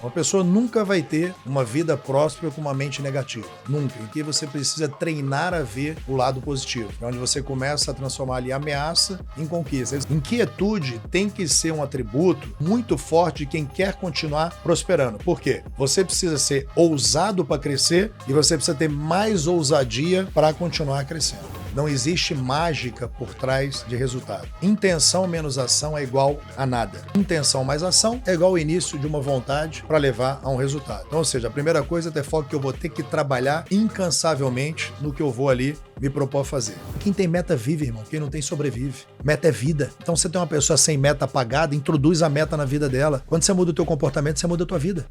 Uma pessoa nunca vai ter uma vida próspera com uma mente negativa. Nunca. Em que você precisa treinar a ver o lado positivo. É onde você começa a transformar ali ameaça em conquista. Inquietude tem que ser um atributo muito forte de quem quer continuar prosperando. Por quê? Você precisa ser ousado para crescer e você precisa ter mais ousadia para continuar crescendo. Não existe mágica por trás de resultado. Intenção menos ação é igual a nada. Intenção mais ação é igual ao início de uma vontade para levar a um resultado. Então, ou seja, a primeira coisa é ter foco que eu vou ter que trabalhar incansavelmente no que eu vou ali me propor a fazer. Quem tem meta vive, irmão. Quem não tem sobrevive. Meta é vida. Então, você tem uma pessoa sem meta apagada, introduz a meta na vida dela. Quando você muda o teu comportamento, você muda a tua vida.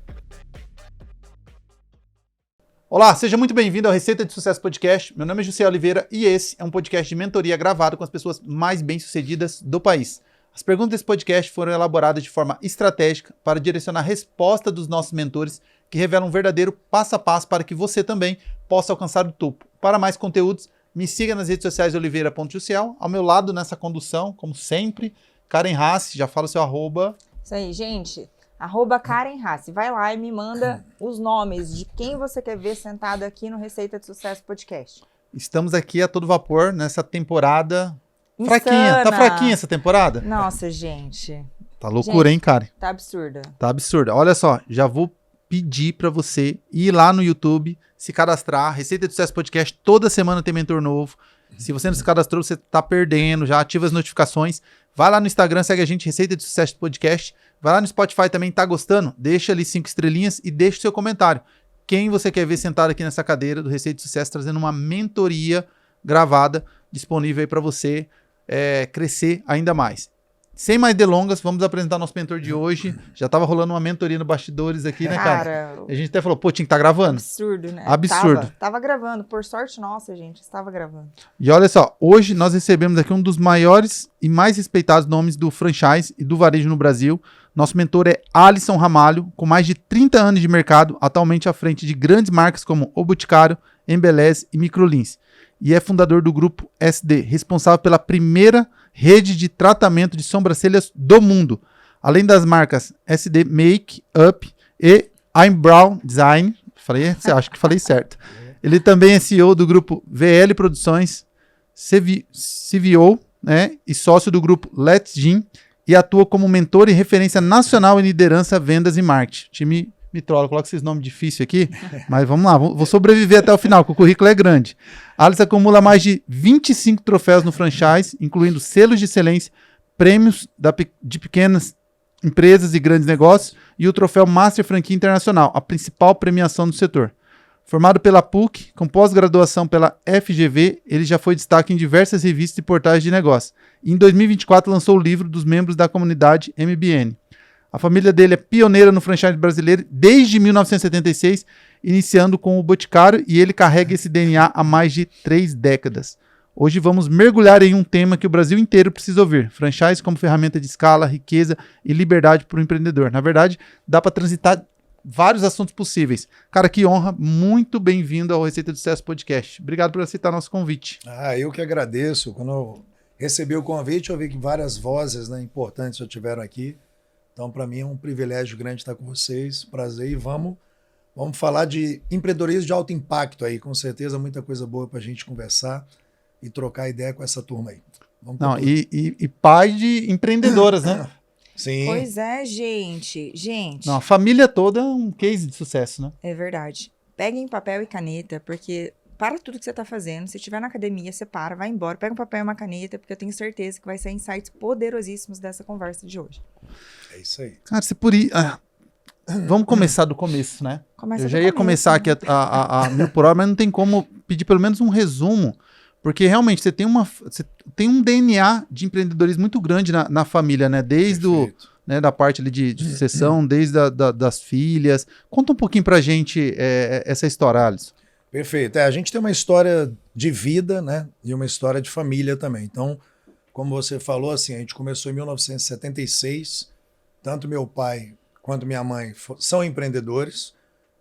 Olá, seja muito bem-vindo ao Receita de Sucesso Podcast. Meu nome é José Oliveira e esse é um podcast de mentoria gravado com as pessoas mais bem-sucedidas do país. As perguntas desse podcast foram elaboradas de forma estratégica para direcionar a resposta dos nossos mentores que revelam um verdadeiro passo a passo para que você também possa alcançar o topo. Para mais conteúdos, me siga nas redes sociais oliveira.jussiel. Ao meu lado nessa condução, como sempre, Karen Hasse, já fala o seu arroba. Isso aí, gente. @Karen Hasse. Vai lá e me manda os nomes de quem você quer ver sentado aqui no Receita de Sucesso Podcast. Estamos aqui a todo vapor nessa temporada Insana. fraquinha. Tá fraquinha essa temporada? Nossa, gente. Tá loucura, hein, Karen? Tá absurda. Tá absurda. Olha só, já vou pedir pra você ir lá no YouTube, se cadastrar. Receita de Sucesso Podcast, toda semana tem mentor novo. Se você não se cadastrou, você tá perdendo. Já ativa as notificações. Vai lá no Instagram, segue a gente, Receita de Sucesso Podcast. Vai lá no Spotify também, tá gostando? Deixa ali 5 estrelinhas e deixa o seu comentário. Quem você quer ver sentado aqui nessa cadeira do Receita de Sucesso, trazendo uma mentoria gravada, disponível aí pra você crescer ainda mais. Sem mais delongas, vamos apresentar nosso mentor de hoje. Já tava rolando uma mentoria no bastidores aqui, né, cara? A gente até falou, pô, tinha que tá gravando. Absurdo, né? Absurdo. Tava gravando. Por sorte nossa, gente, estava gravando. E olha só, hoje nós recebemos aqui um dos maiores e mais respeitados nomes do franchise e do varejo no Brasil. Nosso mentor é Alisson Ramalho, com mais de 30 anos de mercado, atualmente à frente de grandes marcas como O Boticário, Embeleze e Microlins. E é fundador do grupo SD, responsável pela primeira rede de tratamento de sobrancelhas do mundo, além das marcas SD Make Up e Eyebrow Design. Acho que falei certo. Ele também é CEO do grupo VL Produções, CVO, né, e sócio do grupo Let's Gym, e atua como mentor e referência nacional em liderança, vendas e marketing. Time me trola, coloca esses nomes difíceis aqui, mas vamos lá, vou sobreviver até o final, que o currículo é grande. Alisson acumula mais de 25 troféus no franchise, incluindo selos de excelência, prêmios de pequenas empresas e grandes negócios e o troféu Master Franquia Internacional, a principal premiação do setor. Formado pela PUC, com pós-graduação pela FGV, ele já foi destaque em diversas revistas e portais de negócio. E em 2024 lançou o livro dos membros da comunidade MBN. A família dele é pioneira no franchise brasileiro desde 1976, iniciando com o Boticário, e ele carrega esse DNA há mais de 3 décadas. Hoje vamos mergulhar em um tema que o Brasil inteiro precisa ouvir: franchise como ferramenta de escala, riqueza e liberdade para o empreendedor. Na verdade, dá para transitar vários assuntos possíveis. Cara, que honra, muito bem-vindo ao Receita de Sucesso Podcast. Obrigado por aceitar nosso convite. Eu que agradeço. Quando eu recebi o convite, eu vi que várias vozes, né, importantes já tiveram aqui. Então, para mim é um privilégio grande estar com vocês. Prazer. E vamos falar de empreendedorismo de alto impacto aí. Com certeza, muita coisa boa para a gente conversar e trocar ideia com essa turma aí. E pai de empreendedoras, né? Sim. Pois é, gente. Não, a família toda é um case de sucesso, né? É verdade. Peguem papel e caneta, porque para tudo que você está fazendo. Se estiver na academia, você para, vai embora, pega um papel e uma caneta, porque eu tenho certeza que vai ser insights poderosíssimos dessa conversa de hoje. É isso aí. Cara, vamos começar do começo, né? Eu já ia começar aqui a 1000 por hora, mas não tem como pedir pelo menos um resumo, porque realmente você tem um DNA de empreendedorismo muito grande na família, né? Desde da parte ali de sucessão, desde das filhas. Conta um pouquinho pra gente essa história, Alisson. Perfeito. A gente tem uma história de vida, né? E uma história de família também. Então, como você falou, assim, a gente começou em 1976. Tanto meu pai quanto minha mãe são empreendedores,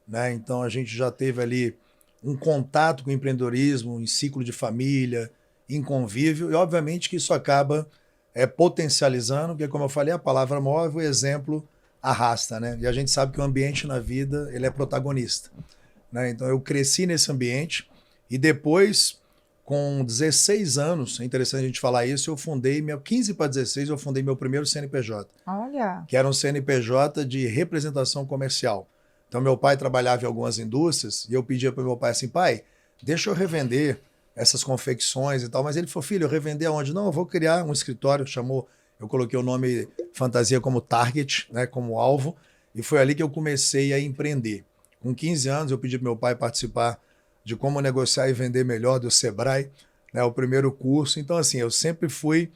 né? Então a gente já teve ali um contato com o empreendedorismo em ciclo de família, em convívio, e obviamente que isso acaba potencializando, porque como eu falei, a palavra move, o exemplo arrasta, né? E a gente sabe que o ambiente na vida, ele é protagonista, né? Então eu cresci nesse ambiente e depois, com 16 anos, é interessante a gente falar isso, eu fundei, 15 para 16, eu fundei meu primeiro CNPJ. Olha. Que era um CNPJ de representação comercial. Então meu pai trabalhava em algumas indústrias e eu pedia para meu pai assim, pai, deixa eu revender essas confecções e tal, mas ele falou, filho, eu revender aonde? Não, eu vou criar um escritório, eu coloquei o nome fantasia como target, né, como alvo, e foi ali que eu comecei a empreender. Com 15 anos eu pedi para meu pai participar de como negociar e vender melhor do Sebrae, né, o primeiro curso. Então assim, eu sempre fui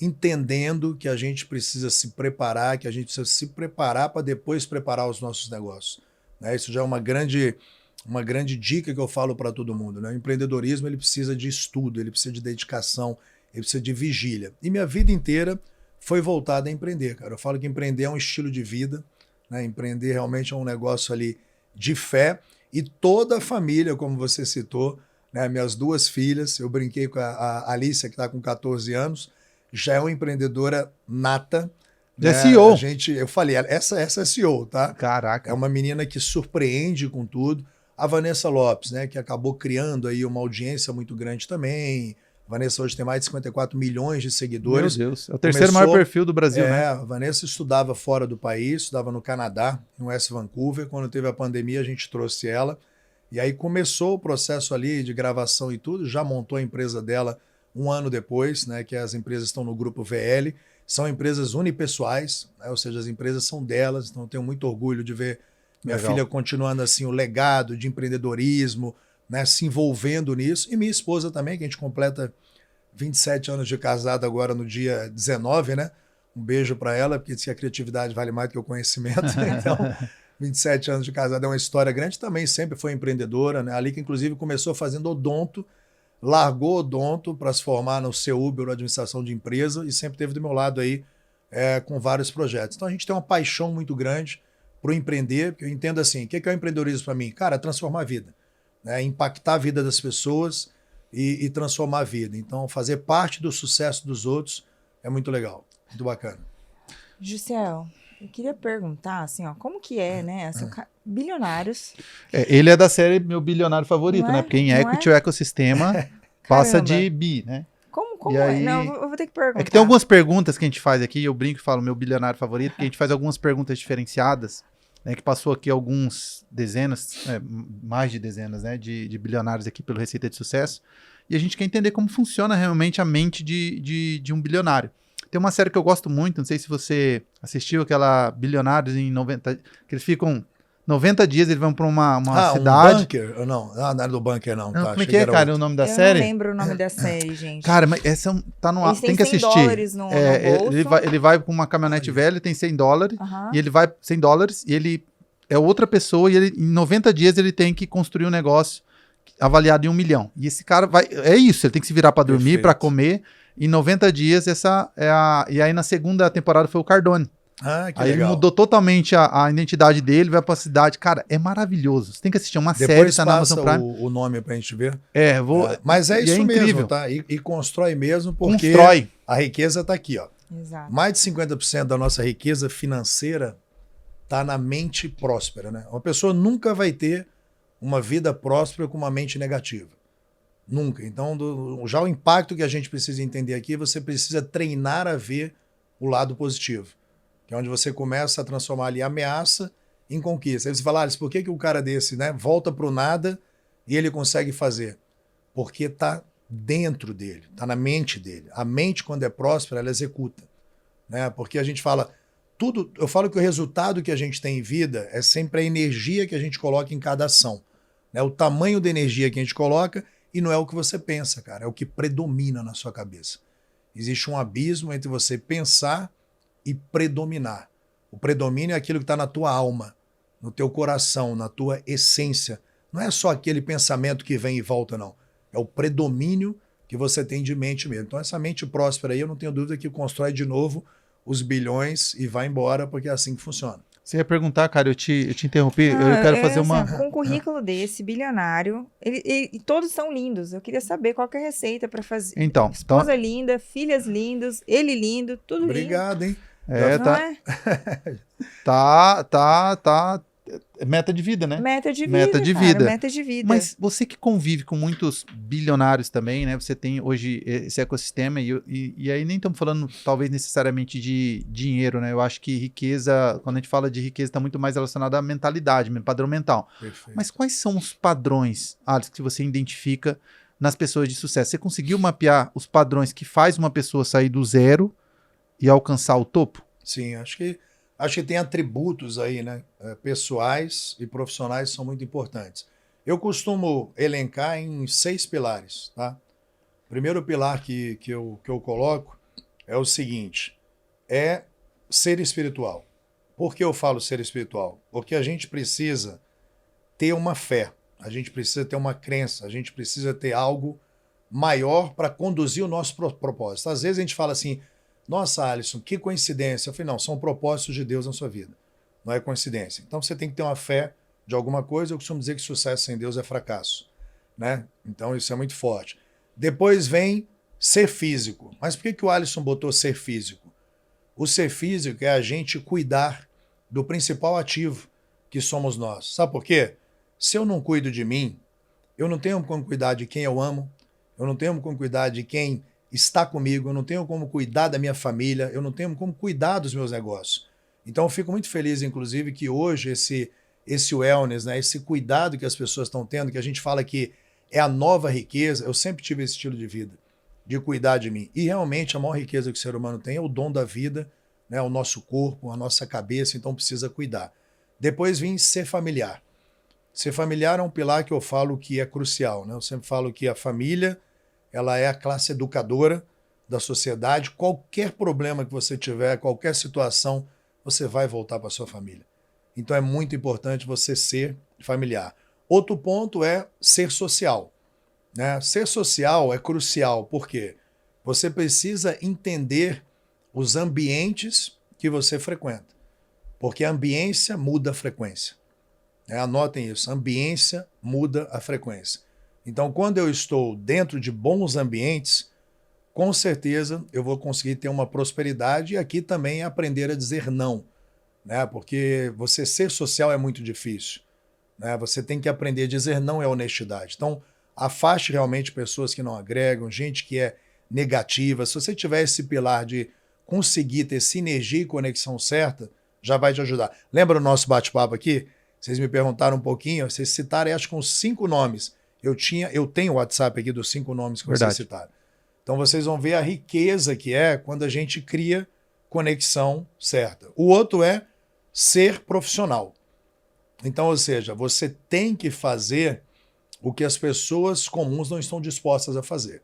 entendendo que a gente precisa se preparar, que a gente precisa se preparar para depois preparar os nossos negócios, né? Isso já é uma grande dica que eu falo para todo mundo, né? O empreendedorismo, ele precisa de estudo, ele precisa de dedicação, ele precisa de vigília. E minha vida inteira foi voltada a empreender, cara. Eu falo que empreender é um estilo de vida, né? Empreender realmente é um negócio ali de fé, e toda a família, como você citou, né? Minhas 2 filhas, eu brinquei com a Alicia, que está com 14 anos, já é uma empreendedora nata. Já é né? CEO. Eu falei, essa é CEO, tá? Caraca. É uma menina que surpreende com tudo. A Vanessa Lopes, né, que acabou criando aí uma audiência muito grande também. A Vanessa hoje tem mais de 54 milhões de seguidores. Meu Deus, é o terceiro maior perfil do Brasil, né? A Vanessa estudava fora do país, estudava no Canadá, no West Vancouver. Quando teve a pandemia, a gente trouxe ela. E aí começou o processo ali de gravação e tudo, já montou a empresa dela um ano depois, né, que as empresas estão no grupo VL, são empresas unipessoais, né, ou seja, as empresas são delas, então eu tenho muito orgulho de ver minha filha continuando assim o legado de empreendedorismo, né, se envolvendo nisso, e minha esposa também, que a gente completa 27 anos de casado agora no dia 19, né? Um beijo para ela, porque diz que a criatividade vale mais do que o conhecimento, então 27 anos de casado é uma história grande, também sempre foi empreendedora, né? Ali que inclusive começou fazendo odonto, largou odonto para se formar no CEUB, na administração de empresa, e sempre esteve do meu lado aí com vários projetos. Então a gente tem uma paixão muito grande para o empreender, porque eu entendo assim, o que é o empreendedorismo para mim? Cara, transformar a vida, né? Impactar a vida das pessoas e transformar a vida. Então fazer parte do sucesso dos outros é muito legal, muito bacana. Gisele, eu queria perguntar, assim, ó, como que é, né? Assim, bilionários. Ele é da série Meu Bilionário Favorito, Não né? é? Porque em Não equity o ecossistema passa de bi, né? Como E é? aí- Não, eu vou ter que perguntar. É que tem algumas perguntas que a gente faz aqui, eu brinco e falo meu bilionário favorito, porque a gente faz algumas perguntas diferenciadas, né? Que passou aqui alguns dezenas, mais de dezenas, né? De bilionários aqui pelo Receita de Sucesso. E a gente quer entender como funciona realmente a mente de um bilionário. Tem uma série que eu gosto muito, não sei se você assistiu, aquela Bilionários em 90... Que eles ficam 90 dias, eles vão pra uma cidade. Um bunker? Não, não é do bunker não. Não, tá? como é Achei que é, era cara, outro. o nome da Eu série? não lembro o nome da série, gente. Cara, mas essa tá no ar, Eles tem têm que $100 assistir. no Ele bolso. ele vai pra uma caminhonete velha, tem $100, Aham. e ele vai $100, e ele é outra pessoa, e ele, em 90 dias ele tem que construir um negócio avaliado em 1 milhão. E esse cara vai, é isso, ele tem que se virar pra dormir, Perfeito. pra comer. Em 90 dias, e aí na segunda temporada foi o Cardone. Ah, que Aí ele legal. mudou totalmente a identidade dele, vai pra cidade. Cara, é maravilhoso. Você tem que assistir uma série, Depois tá na passa Amazon Prime. o nome pra gente ver. Vou. Mas é e isso mesmo, incrível. tá? E constrói mesmo, porque Constrói. a riqueza tá aqui, ó. Exato. Mais de 50% da nossa riqueza financeira tá na mente próspera, né? Uma pessoa nunca vai ter uma vida próspera com uma mente negativa. Nunca. Então, já o impacto que a gente precisa entender aqui, você precisa treinar a ver o lado positivo. Que é onde você começa a transformar ali ameaça em conquista. Aí você fala, Alice, por que um cara desse, né, volta pro nada e ele consegue fazer? Porque tá dentro dele, tá na mente dele. A mente, quando é próspera, ela executa, né? Porque a gente fala, eu falo que o resultado que a gente tem em vida é sempre a energia que a gente coloca em cada ação, né? O tamanho da energia que a gente coloca. E não é o que você pensa, cara, é o que predomina na sua cabeça. Existe um abismo entre você pensar e predominar. O predomínio é aquilo que está na tua alma, no teu coração, na tua essência. Não é só aquele pensamento que vem e volta, não. É o predomínio que você tem de mente mesmo. Então essa mente próspera aí, eu não tenho dúvida que constrói de novo os bilhões e vai embora, porque é assim que funciona. Você ia perguntar, cara, eu te interrompi, eu quero fazer assim, uma... Com um currículo desse, bilionário, e todos são lindos. Eu queria saber qual que é a receita para fazer. Então, Esposa linda, filhas lindas, ele lindo, tudo Obrigado, hein? É, Não tá, é? tá. É meta de vida, né? Meta de vida, Meta de cara, vida. meta de vida. Mas você que convive com muitos bilionários também, né? Você tem hoje esse ecossistema e aí nem estamos falando talvez necessariamente de dinheiro, né? Eu acho que riqueza, quando a gente fala de riqueza, está muito mais relacionada à mentalidade, padrão mental. Perfeito. Mas quais são os padrões, Alisson, que você identifica nas pessoas de sucesso? Você conseguiu mapear os padrões que faz uma pessoa sair do zero e alcançar o topo? Sim, acho que tem atributos aí, né? Pessoais e profissionais são muito importantes. Eu costumo elencar em 6 pilares, tá? O primeiro pilar que eu coloco é o seguinte: é ser espiritual. Por que eu falo ser espiritual? Porque a gente precisa ter uma fé, a gente precisa ter uma crença, a gente precisa ter algo maior para conduzir o nosso propósito. Às vezes a gente fala assim: nossa, Alisson, que coincidência. Eu falei: não, são propósitos de Deus na sua vida, não é coincidência. Então você tem que ter uma fé de alguma coisa. Eu costumo dizer que sucesso sem Deus é fracasso, né? Então isso é muito forte. Depois vem ser físico. Mas por que o Alisson botou ser físico? O ser físico é a gente cuidar do principal ativo que somos nós. Sabe por quê? Se eu não cuido de mim, eu não tenho como cuidar de quem eu amo, eu não tenho como cuidar de quem está comigo, eu não tenho como cuidar da minha família, eu não tenho como cuidar dos meus negócios. Então eu fico muito feliz, inclusive, que hoje esse wellness, né, esse cuidado que as pessoas estão tendo, que a gente fala que é a nova riqueza, eu sempre tive esse estilo de vida, de cuidar de mim. E realmente a maior riqueza que o ser humano tem é o dom da vida, né, o nosso corpo, a nossa cabeça, então precisa cuidar. Depois vem ser familiar. Ser familiar é um pilar que eu falo que é crucial, né? Eu sempre falo que a família, ela é a classe educadora da sociedade. Qualquer problema que você tiver, qualquer situação, você vai voltar para sua família. Então é muito importante você ser familiar. Outro ponto é ser social, né? Ser social é crucial, porque você precisa entender os ambientes que você frequenta, porque a ambiência muda a frequência. Anotem isso, a ambiência muda a frequência. Então, quando eu estou dentro de bons ambientes, com certeza eu vou conseguir ter uma prosperidade, e aqui também é aprender a dizer não, né? Porque você ser social é muito difícil, né? Você tem que aprender a dizer não, é honestidade. Então, afaste realmente pessoas que não agregam, gente que é negativa. Se você tiver esse pilar de conseguir ter sinergia e conexão certa, já vai te ajudar. Lembra o nosso bate-papo aqui? Vocês me perguntaram um pouquinho, vocês citaram, acho que uns 5 nomes. Eu tenho o WhatsApp aqui dos 5 nomes que vocês citaram. Então vocês vão ver a riqueza que é quando a gente cria conexão certa. O outro é ser profissional. Então, ou seja, você tem que fazer o que as pessoas comuns não estão dispostas a fazer.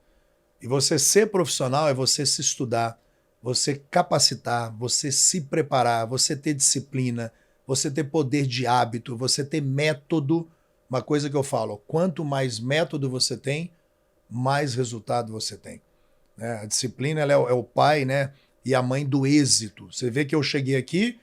E você ser profissional é você se estudar, você capacitar, você se preparar, você ter disciplina, você ter poder de hábito, você ter método. Uma coisa que eu falo: quanto mais método você tem, mais resultado você tem. A disciplina, ela é o pai, né, e a mãe do êxito. Você vê que eu cheguei aqui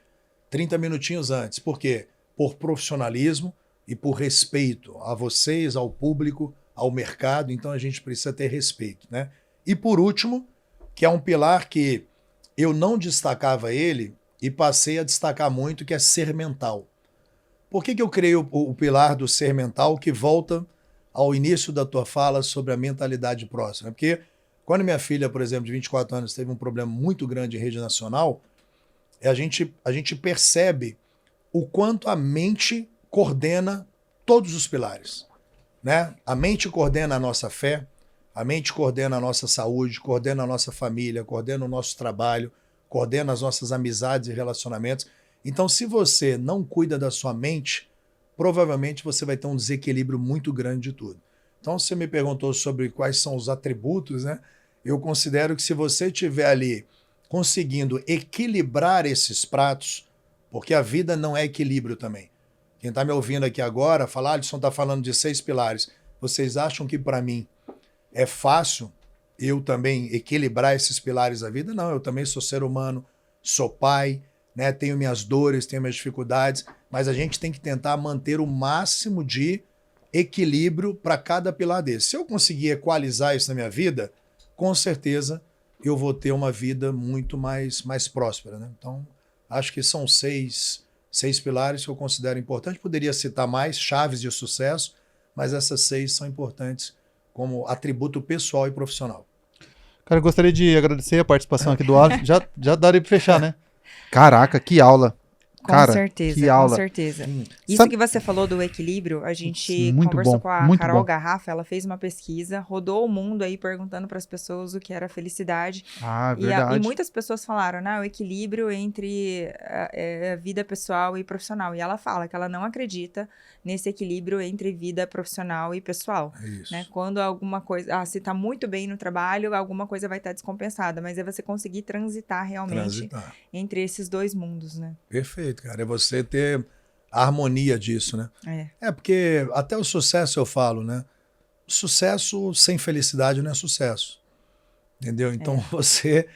30 minutinhos antes. Por quê? Por profissionalismo e por respeito a vocês, ao público, ao mercado. Então a gente precisa ter respeito, né? E por último, que é um pilar que eu não destacava ele e passei a destacar muito, que é ser mental. Por que eu criei o pilar do ser mental, que volta ao início da tua fala sobre a mentalidade próxima? Porque quando minha filha, por exemplo, de 24 anos, teve um problema muito grande em rede nacional, a gente percebe o quanto a mente coordena todos os pilares, né? A mente coordena a nossa fé, a mente coordena a nossa saúde, coordena a nossa família, coordena o nosso trabalho, coordena as nossas amizades e relacionamentos. Então, se você não cuida da sua mente, provavelmente você vai ter um desequilíbrio muito grande de tudo. Então, você me perguntou sobre quais são os atributos, né? Eu considero que se você estiver ali conseguindo equilibrar esses pratos, porque a vida não é equilíbrio também. Quem está me ouvindo aqui agora, fala: Alisson está falando de 6 pilares. Vocês acham que para mim é fácil eu também equilibrar esses pilares da vida? Não, eu também sou ser humano, sou pai, né? Tenho minhas dores, tenho minhas dificuldades, mas a gente tem que tentar manter o máximo de equilíbrio para cada pilar desse. Se eu conseguir equalizar isso na minha vida, com certeza eu vou ter uma vida muito mais próspera, né? Então, acho que são seis pilares que eu considero importantes. Poderia citar mais chaves de sucesso, mas essas 6 são importantes como atributo pessoal e profissional. Cara, eu gostaria de agradecer a participação aqui do Alisson. Já daria pra fechar, né? Caraca, que aula. Com certeza, que aula. com certeza. Isso Sabe- que você falou do equilíbrio, a gente Muito conversou bom, com a muito Carol bom. Garrafa, ela fez uma pesquisa, rodou o mundo aí perguntando para as pessoas o que era felicidade. Ah, E verdade. muitas pessoas falaram, né, o equilíbrio entre a vida pessoal e profissional. E ela fala que ela não acredita nesse equilíbrio entre vida profissional e pessoal. É isso. Né? Quando alguma coisa, se tá muito bem no trabalho, alguma coisa vai estar descompensada, mas é você conseguir transitar realmente entre esses dois mundos, né? Perfeito, cara. É você ter a harmonia disso, né? É porque até o sucesso eu falo, né? Sucesso sem felicidade não é sucesso. Entendeu? Então você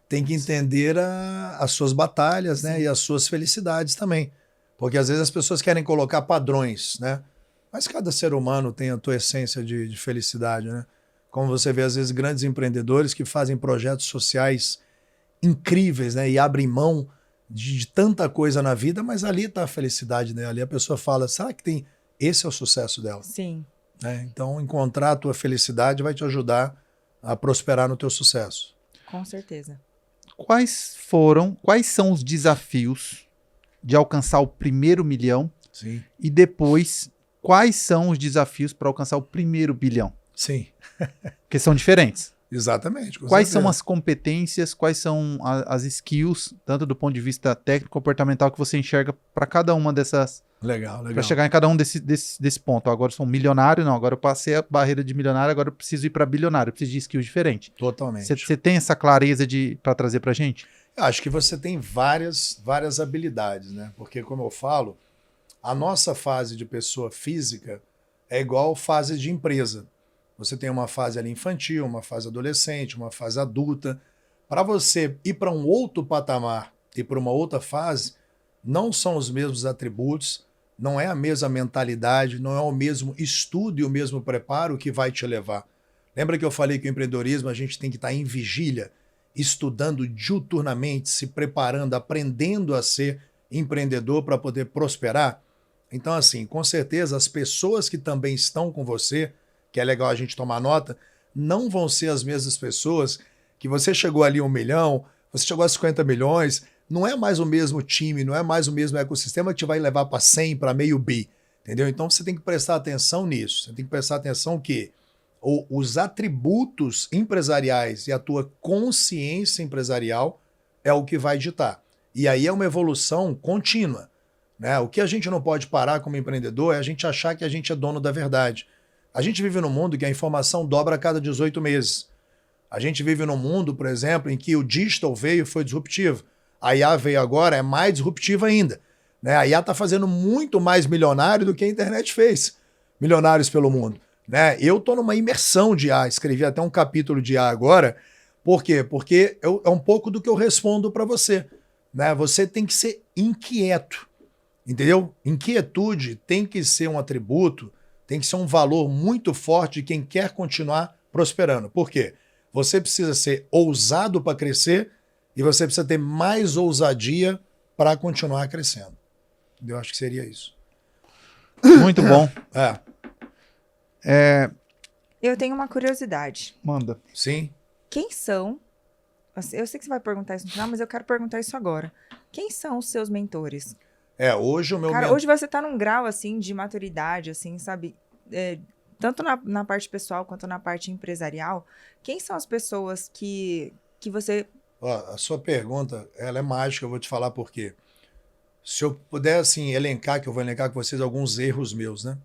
tem que entender as suas batalhas, né? E as suas felicidades também. Porque às vezes as pessoas querem colocar padrões, né? Mas cada ser humano tem a tua essência de felicidade, né? Como você vê, às vezes, grandes empreendedores que fazem projetos sociais incríveis, né? E abrem mão de tanta coisa na vida, mas ali está a felicidade dela. Ali a pessoa fala, será que tem... Esse é o sucesso dela. Sim. Né? Então, encontrar a tua felicidade vai te ajudar a prosperar no teu sucesso. Com certeza. Quais são os desafios de alcançar o primeiro milhão? Sim. E depois, quais são os desafios para alcançar o primeiro bilhão? Sim. Porque são diferentes. Exatamente. Quais são as competências, quais são as skills, tanto do ponto de vista técnico, comportamental, que você enxerga para cada uma dessas... Legal. Para chegar em cada um desse ponto. Agora eu sou um milionário, não. Agora eu passei a barreira de milionário, agora eu preciso ir para bilionário. Eu preciso de skills diferentes. Totalmente. Você tem essa clareza para trazer para gente? Eu acho que você tem várias habilidades, né? Porque, como eu falo, a nossa fase de pessoa física é igual fase de empresa. Você tem uma fase ali infantil, uma fase adolescente, uma fase adulta. Para você ir para um outro patamar e para uma outra fase, não são os mesmos atributos, não é a mesma mentalidade, não é o mesmo estudo e o mesmo preparo que vai te levar. Lembra que eu falei que o empreendedorismo a gente tem que estar em vigília, estudando diuturnamente, se preparando, aprendendo a ser empreendedor para poder prosperar? Então, assim, com certeza as pessoas que também estão com você, que é legal a gente tomar nota, não vão ser as mesmas pessoas que você chegou ali a 1 milhão, você chegou a 50 milhões, não é mais o mesmo time, não é mais o mesmo ecossistema que te vai levar para 100, para meio bi, entendeu? Então você tem que prestar atenção nisso, você tem que prestar atenção que os atributos empresariais e a tua consciência empresarial é o que vai ditar. E aí é uma evolução contínua, né? O que a gente não pode parar como empreendedor é a gente achar que a gente é dono da verdade. A gente vive num mundo que a informação dobra a cada 18 meses. A gente vive num mundo, por exemplo, em que o digital veio e foi disruptivo. A IA veio agora, é mais disruptiva ainda. Né? A IA está fazendo muito mais milionário do que a internet fez. Milionários pelo mundo. Né? Eu estou numa imersão de IA, escrevi até um capítulo de IA agora. Por quê? Porque é um pouco do que eu respondo para você. Né? Você tem que ser inquieto. Entendeu? Inquietude tem que ser um atributo, tem que ser um valor muito forte de quem quer continuar prosperando. Por quê? Você precisa ser ousado para crescer e você precisa ter mais ousadia para continuar crescendo. Eu acho que seria isso. Muito bom. Eu tenho uma curiosidade. Manda. Sim. Quem são... Eu sei que você vai perguntar isso no final, mas eu quero perguntar isso agora. Quem são os seus mentores? Hoje o meu... Cara, hoje você tá num grau, assim, de maturidade, assim, sabe? Tanto na parte pessoal quanto na parte empresarial. Quem são as pessoas que você... A sua pergunta, ela é mágica, eu vou te falar por quê. Se eu puder, assim, elencar, que eu vou elencar com vocês alguns erros meus, né?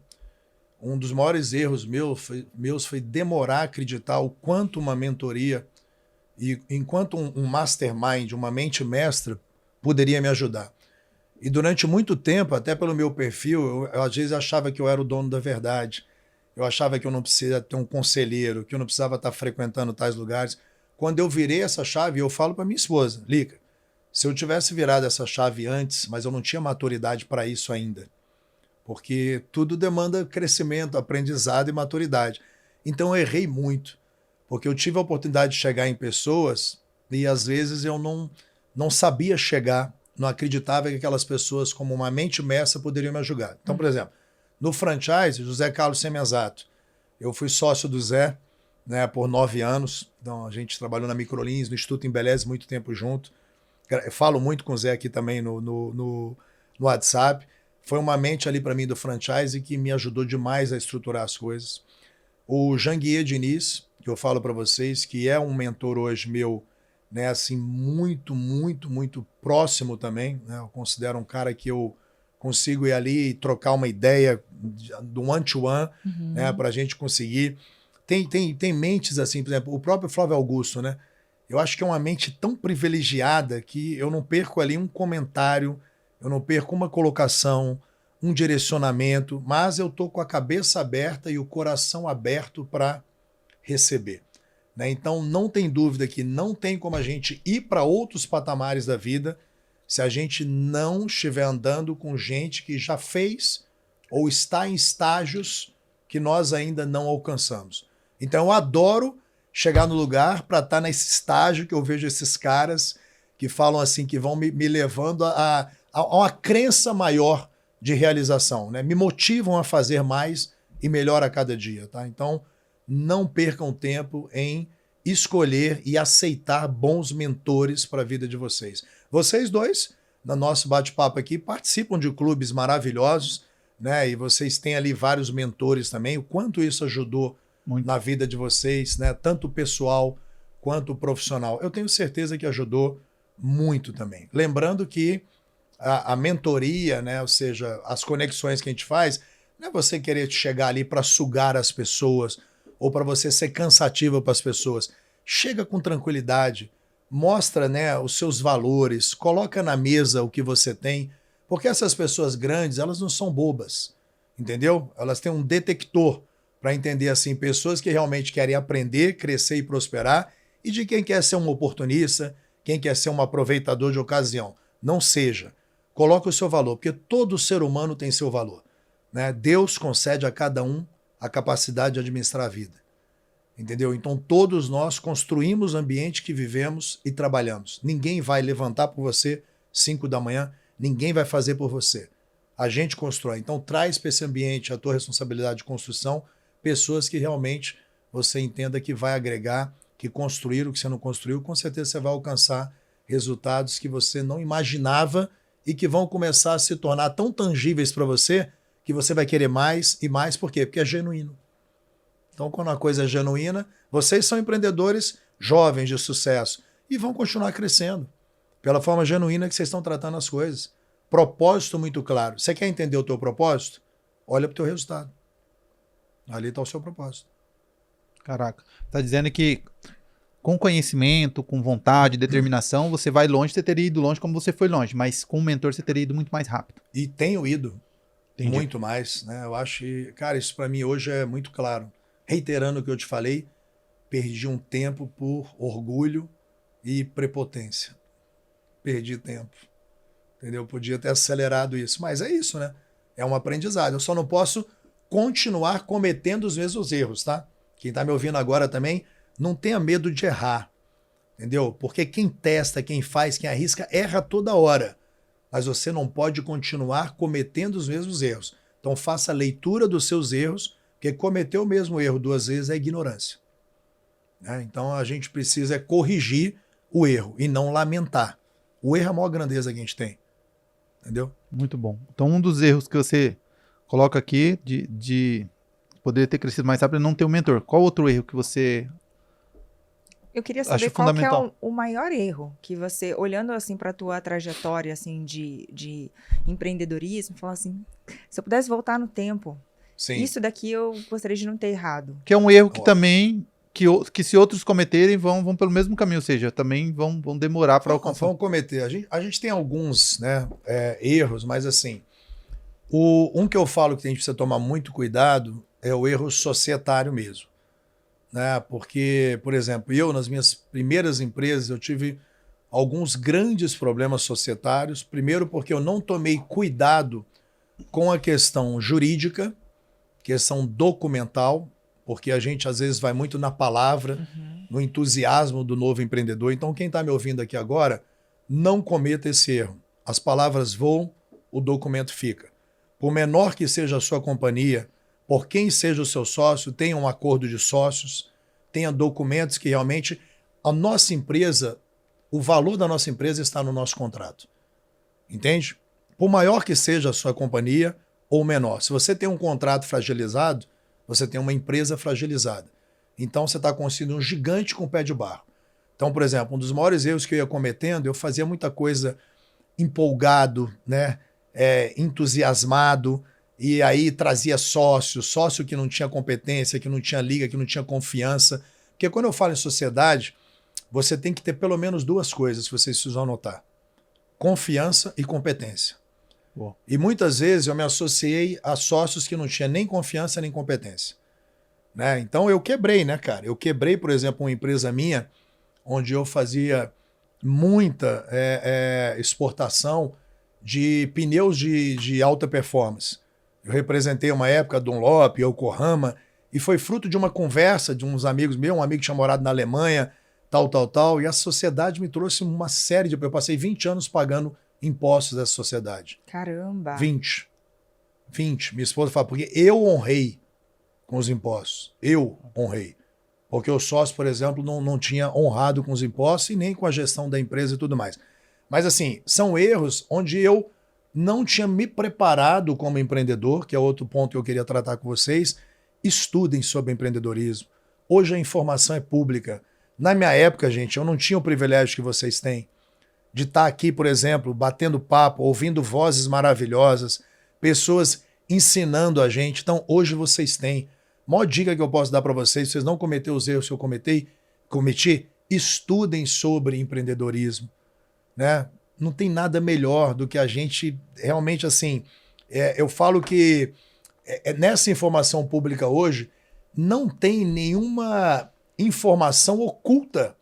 Um dos maiores erros meus foi demorar a acreditar o quanto uma mentoria e enquanto um mastermind, uma mente mestra, poderia me ajudar. E durante muito tempo, até pelo meu perfil, eu às vezes achava que eu era o dono da verdade. Eu achava que eu não precisava ter um conselheiro, que eu não precisava estar frequentando tais lugares. Quando eu virei essa chave, eu falo para minha esposa, Lica, se eu tivesse virado essa chave antes, mas eu não tinha maturidade para isso ainda. Porque tudo demanda crescimento, aprendizado e maturidade. Então eu errei muito. Porque eu tive a oportunidade de chegar em pessoas e às vezes eu não sabia chegar, não acreditava que aquelas pessoas, como uma mente mestra, poderiam me ajudar. Então, por exemplo, no franchise, José Carlos Semenzato, eu fui sócio do Zé, né, por 9 anos. Então, a gente trabalhou na Microlins, no Instituto Embeleze, muito tempo junto. Eu falo muito com o Zé aqui também no WhatsApp. Foi uma mente ali para mim do franchise que me ajudou demais a estruturar as coisas. O Janguier Diniz, que eu falo para vocês, que é um mentor hoje meu, né, assim, muito, muito, muito próximo também, né? Eu considero um cara que eu consigo ir ali e trocar uma ideia do one-to-one, né, para a gente conseguir. Tem mentes assim, por exemplo, o próprio Flávio Augusto, né? Eu acho que é uma mente tão privilegiada que eu não perco ali um comentário, eu não perco uma colocação, um direcionamento, mas eu tô com a cabeça aberta e o coração aberto para receber. Né? Então não tem dúvida que não tem como a gente ir para outros patamares da vida se a gente não estiver andando com gente que já fez ou está em estágios que nós ainda não alcançamos. Então eu adoro chegar no lugar para estar nesse estágio que eu vejo esses caras que falam assim, que vão me levando a uma crença maior de realização, né? Me motivam a fazer mais e melhor a cada dia, tá? Então não percam tempo em escolher e aceitar bons mentores para a vida de vocês. Vocês dois, no nosso bate-papo aqui, participam de clubes maravilhosos, né? E vocês têm ali vários mentores também. O quanto isso ajudou muito na vida de vocês, né? Tanto pessoal quanto profissional. Eu tenho certeza que ajudou muito também. Lembrando que a mentoria, né? Ou seja, as conexões que a gente faz, não é você querer chegar ali para sugar as pessoas ou para você ser cansativa para as pessoas. Chega com tranquilidade, mostra, né, os seus valores, coloca na mesa o que você tem, porque essas pessoas grandes, elas não são bobas, entendeu? Elas têm um detector para entender assim, pessoas que realmente querem aprender, crescer e prosperar, e de quem quer ser um oportunista, quem quer ser um aproveitador de ocasião. Não seja. Coloque o seu valor, porque todo ser humano tem seu valor, né? Deus concede a cada um a capacidade de administrar a vida. Entendeu? Então todos nós construímos o ambiente que vivemos e trabalhamos. Ninguém vai levantar por você 5 da manhã, ninguém vai fazer por você. A gente constrói. Então traz para esse ambiente a tua responsabilidade de construção, pessoas que realmente você entenda que vai agregar, que construíram o que você não construiu, com certeza você vai alcançar resultados que você não imaginava e que vão começar a se tornar tão tangíveis para você que você vai querer mais e mais. Por quê? Porque é genuíno. Então, quando a coisa é genuína, vocês são empreendedores jovens de sucesso e vão continuar crescendo pela forma genuína que vocês estão tratando as coisas. Propósito muito claro. Você quer entender o teu propósito? Olha para o teu resultado. Ali está o seu propósito. Caraca. Tá dizendo que com conhecimento, com vontade, determinação, você vai longe, você teria ido longe como você foi longe, mas com um mentor você teria ido muito mais rápido. E tenho ido. Entendi. Muito mais, né? Eu acho que, cara, isso para mim hoje é muito claro. Reiterando o que eu te falei, perdi um tempo por orgulho e prepotência. Perdi tempo. Entendeu? Eu podia ter acelerado isso, mas é isso, né? É um aprendizado. Eu só não posso continuar cometendo os mesmos erros, tá? Quem tá me ouvindo agora também, não tenha medo de errar. Entendeu? Porque quem testa, quem faz, quem arrisca, erra toda hora. Mas você não pode continuar cometendo os mesmos erros. Então faça a leitura dos seus erros, porque cometer o mesmo erro 2 vezes é ignorância. Né? Então a gente precisa corrigir o erro e não lamentar. O erro é a maior grandeza que a gente tem. Entendeu? Muito bom. Então um dos erros que você coloca aqui de poder ter crescido mais rápido é não ter um mentor. Qual outro erro que você... Eu queria saber qual que é o maior erro que você, olhando assim para a tua trajetória assim, de empreendedorismo, falar assim, se eu pudesse voltar no tempo, Sim. Isso daqui eu gostaria de não ter errado. Que é um erro que também, que se outros cometerem, vão pelo mesmo caminho, ou seja, também vão demorar para alcançar. Vão cometer. A gente tem alguns, né, erros, mas assim, um que eu falo que a gente precisa tomar muito cuidado é o erro societário mesmo. Né? Porque, por exemplo, eu nas minhas primeiras empresas eu tive alguns grandes problemas societários. Primeiro porque eu não tomei cuidado com a questão jurídica, questão documental, porque a gente às vezes vai muito na palavra, no entusiasmo do novo empreendedor. Então, quem está me ouvindo aqui agora, não cometa esse erro. As palavras voam, o documento fica. Por menor que seja a sua companhia, por quem seja o seu sócio, tenha um acordo de sócios, tenha documentos que realmente a nossa empresa, o valor da nossa empresa está no nosso contrato. Entende? Por maior que seja a sua companhia ou menor. Se você tem um contrato fragilizado, você tem uma empresa fragilizada. Então você está construindo um gigante com pé de barro. Então, por exemplo, um dos maiores erros que eu ia cometendo, eu fazia muita coisa empolgado, né? Entusiasmado, e aí trazia sócio que não tinha competência, que não tinha liga, que não tinha confiança. Porque quando eu falo em sociedade, você tem que ter pelo menos duas coisas que vocês precisam anotar: confiança e competência. Boa. E muitas vezes eu me associei a sócios que não tinham nem confiança nem competência. Né? Então eu quebrei, né, cara? Eu quebrei, por exemplo, uma empresa minha, onde eu fazia muita exportação de pneus de alta performance. Eu representei uma época a Dunlop, Yokohama, e foi fruto de uma conversa de uns amigos meus, um amigo que tinha morado na Alemanha, tal, e a sociedade me trouxe uma série de... Eu passei 20 anos pagando impostos dessa sociedade. Caramba! 20. Minha esposa fala, porque eu honrei com os impostos. Eu honrei. Porque o sócio, por exemplo, não tinha honrado com os impostos e nem com a gestão da empresa e tudo mais. Mas, assim, são erros onde eu não tinha me preparado como empreendedor, que é outro ponto que eu queria tratar com vocês. Estudem sobre empreendedorismo. Hoje a informação é pública. Na minha época, gente, eu não tinha o privilégio que vocês têm de estar aqui, por exemplo, batendo papo, ouvindo vozes maravilhosas, pessoas ensinando a gente. Então, hoje vocês têm. A maior dica que eu posso dar para vocês, se vocês não cometerem os erros que eu cometi, estudem sobre empreendedorismo. Né? Não tem nada melhor do que a gente realmente, assim, eu falo que nessa informação pública hoje não tem nenhuma informação oculta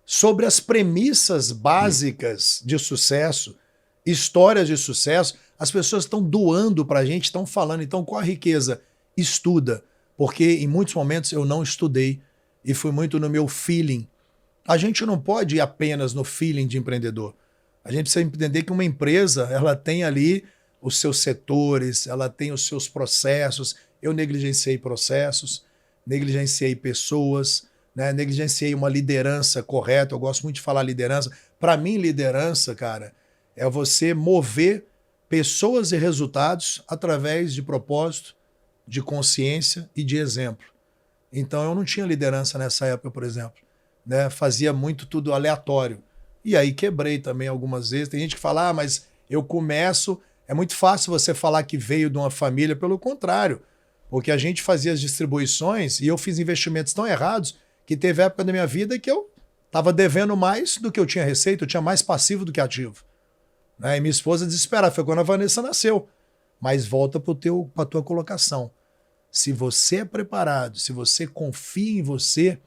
sobre as premissas básicas de sucesso, histórias de sucesso. As pessoas estão doando para a gente, estão falando. Então, qual a riqueza? Estuda. Porque em muitos momentos eu não estudei e fui muito no meu feeling. A gente não pode ir apenas no feeling de empreendedor. A gente precisa entender que uma empresa, ela tem ali os seus setores, ela tem os seus processos. Eu negligenciei processos, negligenciei pessoas, né? Negligenciei uma liderança correta. Eu gosto muito de falar liderança. Para mim, liderança, cara, é você mover pessoas e resultados através de propósito, de consciência e de exemplo. Então eu não tinha liderança nessa época, por exemplo. Né? Fazia muito tudo aleatório. E aí quebrei também algumas vezes. Tem gente que fala, mas eu começo... É muito fácil você falar que veio de uma família, pelo contrário. Porque a gente fazia as distribuições e eu fiz investimentos tão errados que teve época da minha vida que eu estava devendo mais do que eu tinha receita, eu tinha mais passivo do que ativo. Né? E minha esposa desesperada, foi quando a Vanessa nasceu. Mas volta para a tua colocação. Se você é preparado, se você confia em você,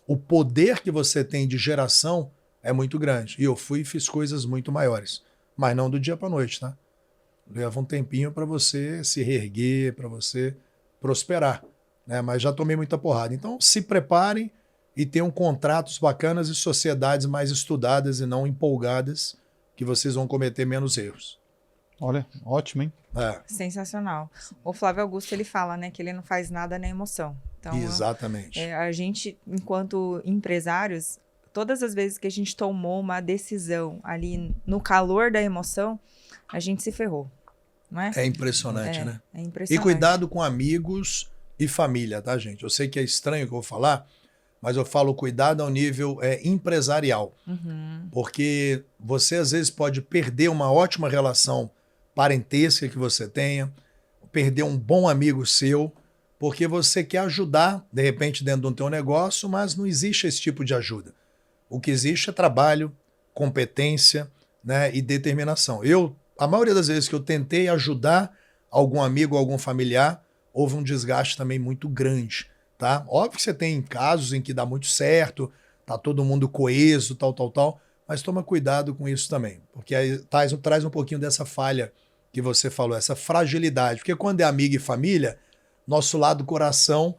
o poder que você tem de geração é muito grande. E eu fui e fiz coisas muito maiores. Mas não do dia para a noite, tá? Leva um tempinho para você se reerguer, para você prosperar. Né? Mas já tomei muita porrada. Então se preparem e tenham contratos bacanas e sociedades mais estudadas e não empolgadas, que vocês vão cometer menos erros. Olha, ótimo, hein? Sensacional. O Flávio Augusto, ele fala, né, que ele não faz nada na emoção. Então, exatamente. A gente, enquanto empresários, todas as vezes que a gente tomou uma decisão ali no calor da emoção, a gente se ferrou, não é? É impressionante, né? É impressionante. E cuidado com amigos e família, tá, gente? Eu sei que é estranho o que eu vou falar, mas eu falo cuidado ao nível empresarial. Uhum. Porque você, às vezes, pode perder uma ótima relação parentesca que você tenha, perder um bom amigo seu, porque você quer ajudar, de repente, dentro do teu negócio, mas não existe esse tipo de ajuda. O que existe é trabalho, competência, né, e determinação. A maioria das vezes que eu tentei ajudar algum amigo ou algum familiar, houve um desgaste também muito grande. Tá? Óbvio que você tem casos em que dá muito certo, tá todo mundo coeso, tal, mas toma cuidado com isso também, porque aí traz um pouquinho dessa falha que você falou, essa fragilidade, porque quando é amigo e família, nosso lado coração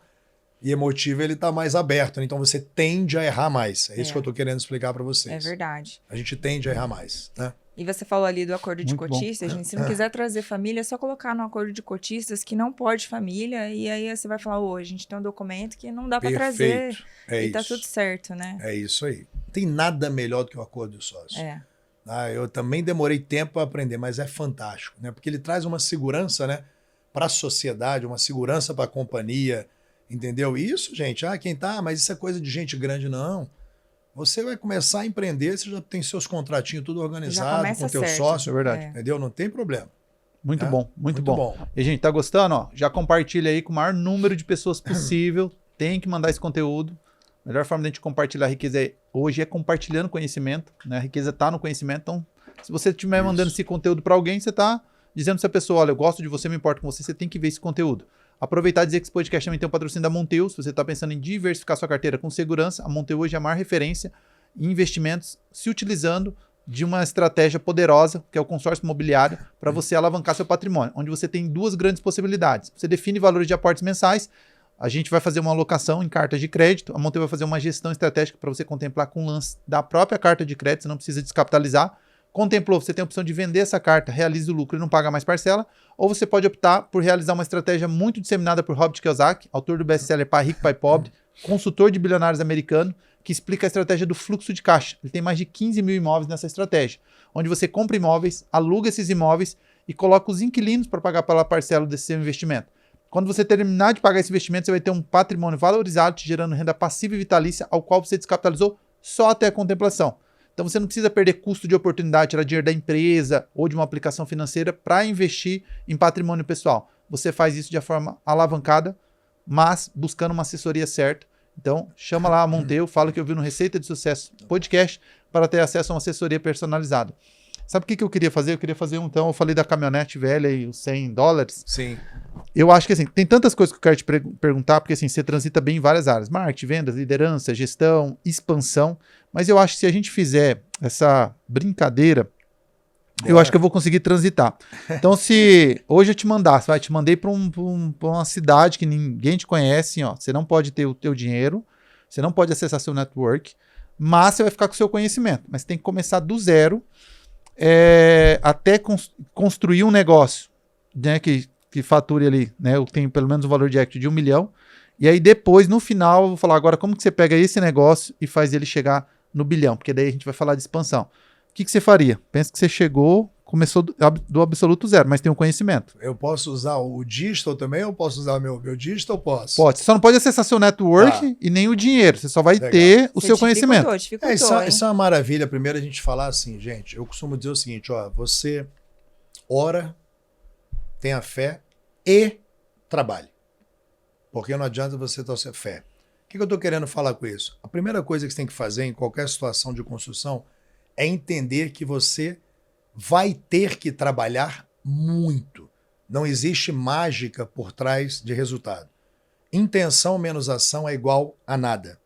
E emotivo, ele tá mais aberto, né? Então você tende a errar mais. É isso que eu tô querendo explicar para vocês. É verdade. A gente tende a errar mais, né? E você falou ali do acordo de Muito bom. cotistas, gente. Se não quiser trazer família, é só colocar no acordo de cotistas que não pode família. E aí você vai falar, a gente tem um documento que não dá para trazer. É e isso. tá tudo certo, né? É isso aí. Não tem nada melhor do que o acordo de sócio. Eu também demorei tempo para aprender, mas é fantástico, né? Porque ele traz uma segurança, né, para a sociedade, uma segurança para a companhia, entendeu? E isso, gente, mas isso é coisa de gente grande, não. Você vai começar a empreender, você já tem seus contratinhos tudo organizado com o teu sócio, é verdade. Entendeu? Não tem problema. Muito bom, muito bom. E, gente, tá gostando? Ó, já compartilha aí com o maior número de pessoas possível. Tem que mandar esse conteúdo. A melhor forma de a gente compartilhar a riqueza hoje é compartilhando conhecimento, né? A riqueza está no conhecimento. Então, se você estiver mandando esse conteúdo para alguém, você está dizendo para essa pessoa, olha, eu gosto de você, me importo com você, você tem que ver esse conteúdo. Aproveitar e dizer que esse podcast também tem um patrocínio da Monteu. Se você está pensando em diversificar sua carteira com segurança, a Monteu hoje é a maior referência em investimentos, se utilizando de uma estratégia poderosa, que é o consórcio imobiliário, para você alavancar seu patrimônio, onde você tem duas grandes possibilidades. Você define valores de aportes mensais, a gente vai fazer uma alocação em cartas de crédito, a Monteu vai fazer uma gestão estratégica para você contemplar com o lance da própria carta de crédito, você não precisa descapitalizar. Contemplou, você tem a opção de vender essa carta, realiza o lucro e não paga mais parcela, ou você pode optar por realizar uma estratégia muito disseminada por Robert Kiyosaki, autor do best-seller Pai Rico, Pai Pobre, consultor de bilionários americano, que explica a estratégia do fluxo de caixa. Ele tem mais de 15 mil imóveis nessa estratégia, onde você compra imóveis, aluga esses imóveis e coloca os inquilinos para pagar pela parcela desse seu investimento. Quando você terminar de pagar esse investimento, você vai ter um patrimônio valorizado, te gerando renda passiva e vitalícia, ao qual você descapitalizou só até a contemplação. Então você não precisa perder custo de oportunidade, tirar dinheiro da empresa ou de uma aplicação financeira para investir em patrimônio pessoal. Você faz isso de forma alavancada, mas buscando uma assessoria certa. Então chama lá a Monteu, fala que eu vi no Receita de Sucesso podcast para ter acesso a uma assessoria personalizada. Sabe o que eu queria fazer? Eu queria fazer então, eu falei da caminhonete velha e os $100. Sim. Eu acho que assim, tem tantas coisas que eu quero te perguntar, porque assim, você transita bem em várias áreas. Marketing, vendas, liderança, gestão, expansão. Mas eu acho que se a gente fizer essa brincadeira, eu acho que eu vou conseguir transitar. Então, se hoje eu te mandasse, te mandei para uma cidade que ninguém te conhece, ó, você não pode ter o teu dinheiro, você não pode acessar seu network, mas você vai ficar com o seu conhecimento. Mas tem que começar do zero até construir um negócio, né, que fature ali, né, eu tenho pelo menos um valor de equity de 1 milhão, e aí depois, no final, eu vou falar agora como que você pega esse negócio e faz ele chegar no bilhão, porque daí a gente vai falar de expansão. O que você faria? Pensa que você chegou, começou do absoluto zero, mas tem um conhecimento. Eu posso usar o digital também, ou eu posso usar o meu digital? Posso. Pode, você só não pode acessar seu network e nem o dinheiro, você só vai ter o seu conhecimento. Isso é uma maravilha. Primeiro a gente falar assim, gente, eu costumo dizer o seguinte, ó, você ora, tenha fé e trabalhe. Porque não adianta você ter fé. O que eu estou querendo falar com isso? A primeira coisa que você tem que fazer em qualquer situação de construção é entender que você vai ter que trabalhar muito. Não existe mágica por trás de resultado. Intenção menos ação é igual a nada.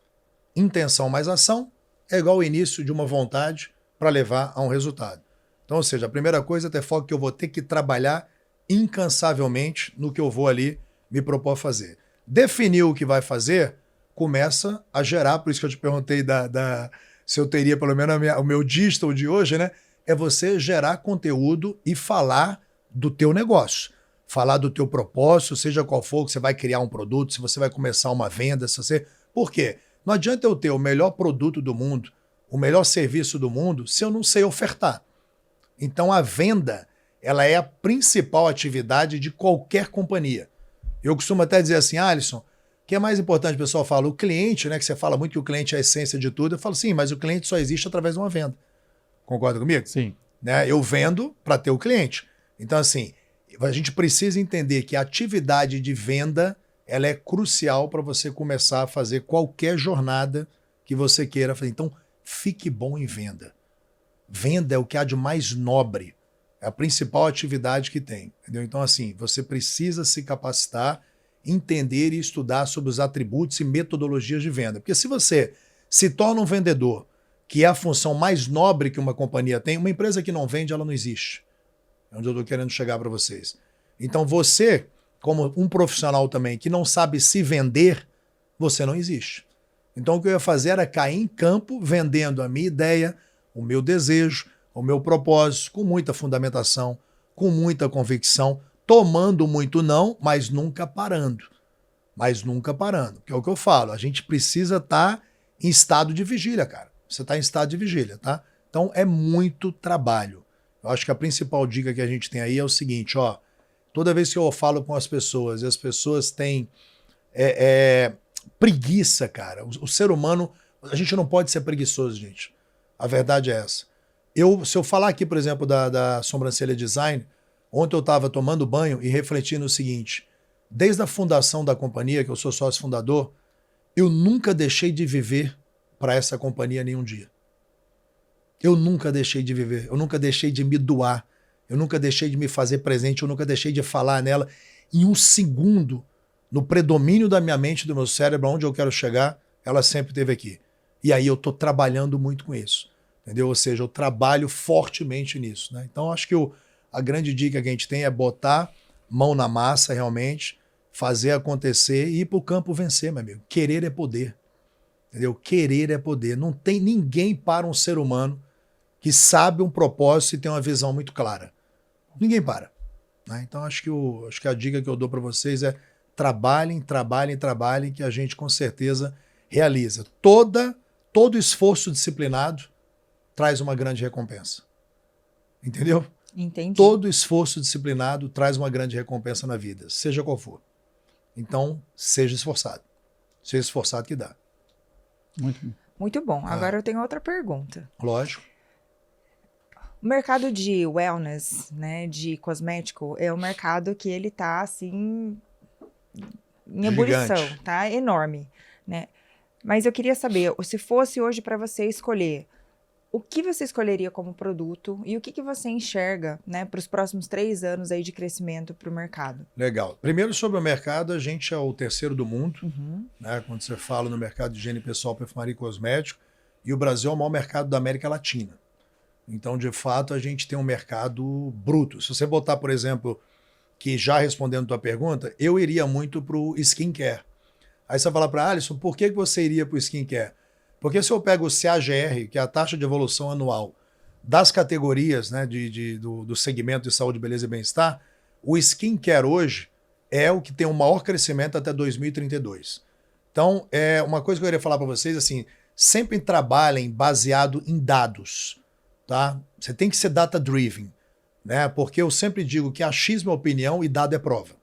Intenção mais ação é igual ao início de uma vontade para levar a um resultado. Então, ou seja, a primeira coisa é ter foco que eu vou ter que trabalhar incansavelmente no que eu vou ali me propor a fazer. Definir o que vai fazer, começa a gerar, por isso que eu te perguntei se eu teria pelo menos o meu digital de hoje, né? É você gerar conteúdo e falar do teu negócio. Falar do teu propósito, seja qual for, que você vai criar um produto, se você vai começar uma venda, se você... Por quê? Não adianta eu ter o melhor produto do mundo, o melhor serviço do mundo, se eu não sei ofertar. Então a venda, ela é a principal atividade de qualquer companhia. Eu costumo até dizer assim, Alisson, o que é mais importante, o pessoal fala, o cliente, né, que você fala muito que o cliente é a essência de tudo, eu falo, sim, mas o cliente só existe através de uma venda. Concorda comigo? Sim. Né? Eu vendo para ter o cliente. Então, assim, a gente precisa entender que a atividade de venda, ela é crucial para você começar a fazer qualquer jornada que você queira fazer. Então, fique bom em venda. Venda é o que há de mais nobre. É a principal atividade que tem. Entendeu? Então, assim, você precisa se capacitar, entender e estudar sobre os atributos e metodologias de venda. Porque se você se torna um vendedor, que é a função mais nobre que uma companhia tem, uma empresa que não vende, ela não existe. É onde eu estou querendo chegar para vocês. Então você, como um profissional também que não sabe se vender, você não existe. Então o que eu ia fazer era cair em campo vendendo a minha ideia, o meu desejo, o meu propósito, com muita fundamentação, com muita convicção, tomando muito não, mas nunca parando. Mas nunca parando. Que é o que eu falo, a gente precisa estar em estado de vigília, cara. Você está em estado de vigília, tá? Então é muito trabalho. Eu acho que a principal dica que a gente tem aí é o seguinte, ó. Toda vez que eu falo com as pessoas e as pessoas têm preguiça, cara. O ser humano, a gente não pode ser preguiçoso, gente. A verdade é essa. Se eu falar aqui, por exemplo, da sobrancelha design, ontem eu estava tomando banho e refletindo o seguinte, desde a fundação da companhia, que eu sou sócio fundador, eu nunca deixei de viver para essa companhia nenhum dia. Eu nunca deixei de viver, eu nunca deixei de me doar, eu nunca deixei de me fazer presente, eu nunca deixei de falar nela. Em um segundo, no predomínio da minha mente, do meu cérebro, onde eu quero chegar, ela sempre esteve aqui. E aí eu estou trabalhando muito com isso, entendeu? Ou seja, eu trabalho fortemente nisso, né? Então, acho que a grande dica que a gente tem é botar mão na massa, realmente, fazer acontecer e ir para o campo vencer, meu amigo. Querer é poder, entendeu? Querer é poder. Não tem ninguém para um ser humano que sabe um propósito e tem uma visão muito clara. Ninguém para, né? Então, acho que a dica que eu dou para vocês é trabalhem, trabalhem, trabalhem, que a gente com certeza realiza. Todo esforço disciplinado traz uma grande recompensa. Entendeu? Entendi. Todo esforço disciplinado traz uma grande recompensa na vida, seja qual for. Então, seja esforçado. Seja esforçado que dá. Muito bom. Agora eu tenho outra pergunta. Lógico. O mercado de wellness, né, de cosmético, é um mercado que ele tá, assim, em ebulição, Gigante. tá? Enorme, né? Mas eu queria saber, se fosse hoje para você escolher, o que você escolheria como produto e o que você enxerga, né, para os próximos 3 anos aí de crescimento para o mercado? Legal. Primeiro, sobre o mercado, a gente é o terceiro do mundo, Uhum. né? Quando você fala no mercado de higiene pessoal, perfumaria e cosmético, e o Brasil é o maior mercado da América Latina. Então, de fato, a gente tem um mercado bruto. Se você botar, por exemplo, que já respondendo a tua pergunta, eu iria muito para o skincare. Aí você vai falar para Alisson, por que você iria para o skincare? Porque se eu pego o CAGR, que é a taxa de evolução anual das categorias, né, do segmento de saúde, beleza e bem-estar, o skincare hoje é o que tem o maior crescimento até 2032. Então, uma coisa que eu queria falar para vocês, assim, sempre trabalhem baseado em dados, tá? Você tem que ser data-driven, né? Porque eu sempre digo que achismo é opinião e dado é prova,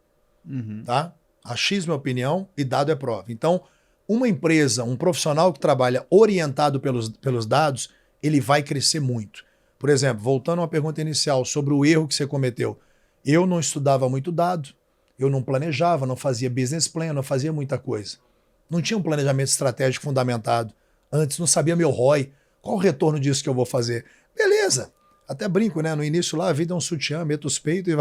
tá? Achismo é opinião e dado é prova. Então, uma empresa, um profissional que trabalha orientado pelos dados, ele vai crescer muito. Por exemplo, voltando à pergunta inicial sobre o erro que você cometeu, eu não estudava muito dado, eu não planejava, não fazia business plan, não fazia muita coisa. Não tinha um planejamento estratégico fundamentado. Antes, não sabia meu ROI. Qual o retorno disso que eu vou fazer? Beleza. Até brinco, né? No início lá, a vida é um sutiã, meto os peitos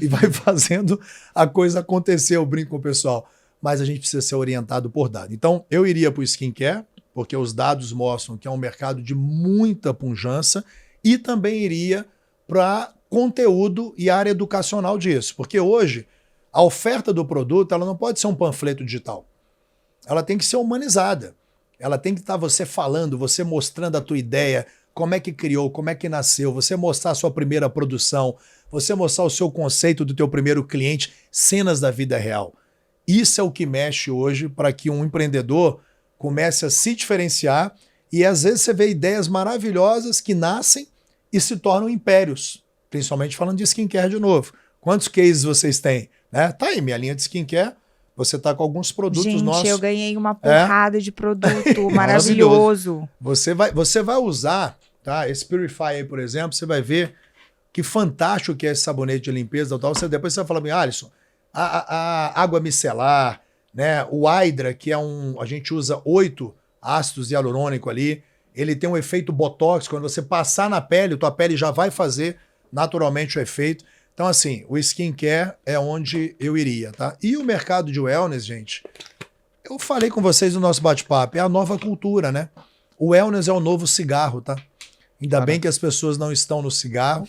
e vai fazendo a coisa acontecer, eu brinco com o pessoal. Mas a gente precisa ser orientado por dados. Então, eu iria para o skincare, porque os dados mostram que é um mercado de muita pujança, e também iria para conteúdo e área educacional disso. Porque hoje, a oferta do produto ela não pode ser um panfleto digital. Ela tem que ser humanizada. Ela tem que estar você falando, você mostrando a tua ideia, como é que criou, como é que nasceu, você mostrar a sua primeira produção, você mostrar o seu conceito do teu primeiro cliente, cenas da vida real. Isso é o que mexe hoje para que um empreendedor comece a se diferenciar e às vezes você vê ideias maravilhosas que nascem e se tornam impérios, principalmente falando de skincare de novo. Quantos cases vocês têm? Né? Tá aí, minha linha de skincare, você tá com alguns produtos nossos. Gente, eu ganhei uma porrada de produto maravilhoso. Você vai usar, tá? Esse Purify aí, por exemplo, você vai ver que fantástico que é esse sabonete de limpeza tal. Depois você vai falar, Alisson, a água micelar, né? O Hydra, que é a gente usa 8 ácidos hialurônico ali, ele tem um efeito botox, quando você passar na pele, tua pele já vai fazer naturalmente o efeito. Então, assim, o skincare é onde eu iria, tá? E o mercado de wellness, gente, eu falei com vocês no nosso bate-papo, é a nova cultura, né? O wellness é o novo cigarro, tá? Ainda bem que as pessoas não estão no cigarro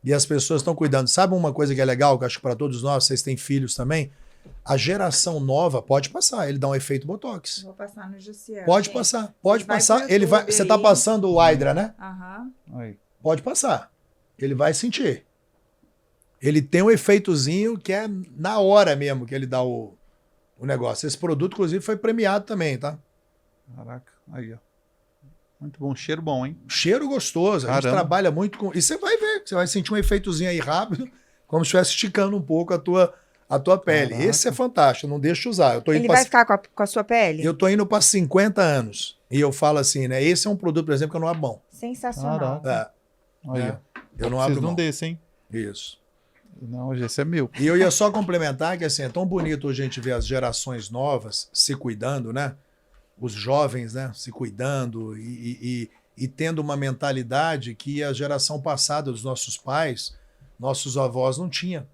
e as pessoas estão cuidando. Sabe uma coisa que é legal, que eu acho que para todos nós, vocês têm filhos também? A geração nova pode passar, ele dá um efeito Botox. Vou passar no Jussier. Pode passar, pode Vai passar. pro Ele vai. YouTube Você tá aí. passando o Hydra, né? Aham. Aí. Pode passar. Ele vai sentir. Ele tem um efeitozinho que é na hora mesmo que ele dá o negócio. Esse produto, inclusive, foi premiado também, tá? Caraca, aí, ó. Muito bom, cheiro bom, hein? Cheiro gostoso. A gente Caramba. trabalha muito com. E você vai ver, você vai sentir um efeitozinho aí rápido, como se estivesse esticando um pouco a tua pele. Caraca. Esse é fantástico, não deixa de usar. Eu tô indo Ele pra- vai ficar com a sua pele? Eu tô indo para 50 anos. E eu falo assim, né? Esse é um produto, por exemplo, que eu não abro mão. Sensacional. Caraca. É, Aí, né? ó. Eu não Preciso abro de um mão. desse, hein? Isso. Não, esse é meu. E eu ia só complementar que assim, é tão bonito hoje a gente ver as gerações novas se cuidando, né? Os jovens, né? Se cuidando e tendo uma mentalidade que a geração passada dos nossos pais, nossos avós não tinha,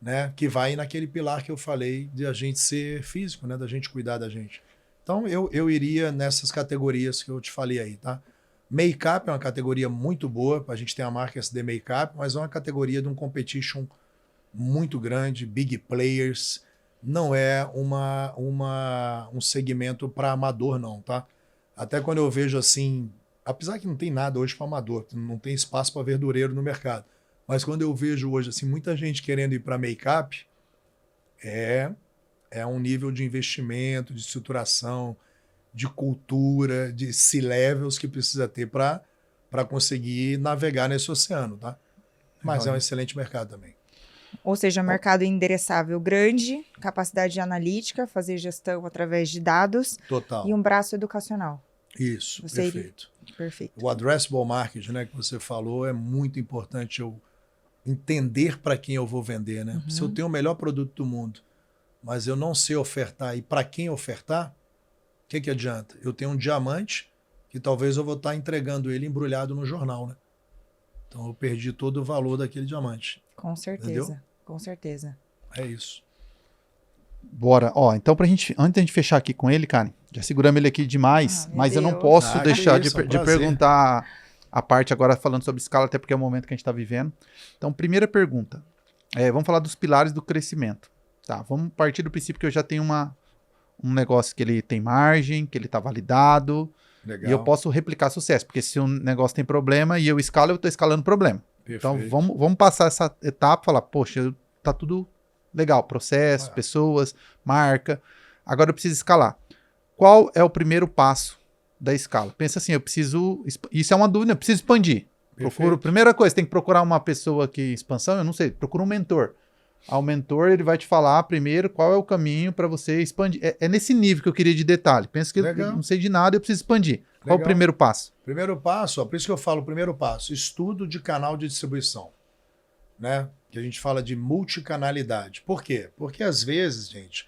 né? Que vai naquele pilar que eu falei de a gente ser físico, né? Da gente cuidar da gente. Então eu iria nessas categorias que eu te falei aí, tá? Make-up é uma categoria muito boa, a gente tem a marca SD Make-up, mas é uma categoria de um competition muito grande, big players, não é um segmento para amador não, tá? Até quando eu vejo assim, apesar que não tem nada hoje para amador, não tem espaço para verdureiro no mercado, mas quando eu vejo hoje assim muita gente querendo ir para make-up, é um nível de investimento, de estruturação, de cultura, de C-levels que precisa ter para conseguir navegar nesse oceano, tá? Mas é um excelente mercado também. Ou seja, mercado endereçável grande, capacidade analítica, fazer gestão através de dados Total. e um braço educacional. Isso, Você iria- perfeito. Perfeito. O addressable market, né, que você falou, é muito importante eu entender para quem eu vou vender, né? Se eu tenho o melhor produto do mundo, mas eu não sei ofertar e para quem ofertar, o que adianta? Eu tenho um diamante que talvez eu vou estar entregando ele embrulhado no jornal, né? Então eu perdi todo o valor daquele diamante. Com certeza. Entendeu? Com certeza. É isso. Bora. Ó, então antes da gente fechar aqui com ele, Karen, já seguramos ele aqui demais, Ah, meu mas eu não Deus. posso Ah, que deixar isso, é um de prazer. perguntar a parte agora falando sobre escala, até porque é o momento que a gente está vivendo. Então, primeira pergunta. Vamos falar dos pilares do crescimento. Tá, vamos partir do princípio que eu já tenho um negócio que ele tem margem, que ele está validado, Legal. e eu posso replicar sucesso, porque se um negócio tem problema e eu escalo, eu estou escalando problema. Então, Perfeito. vamos passar essa etapa e falar, poxa, tá tudo legal, processo, pessoas, marca. Agora eu preciso escalar. Qual é o primeiro passo da escala? Pensa assim, isso é uma dúvida, eu preciso expandir. Perfeito. Primeira coisa, tem que procurar uma pessoa que expansão, eu não sei, procura um mentor. O mentor, ele vai te falar primeiro qual é o caminho para você expandir. É nesse nível que eu queria de detalhe. Pensa que eu Legal. não sei de nada, eu preciso expandir. Qual é o Legal. primeiro passo? Primeiro passo, ó, por isso que eu falo primeiro passo, estudo de canal de distribuição, né? Que a gente fala de multicanalidade. Por quê? Porque às vezes, gente,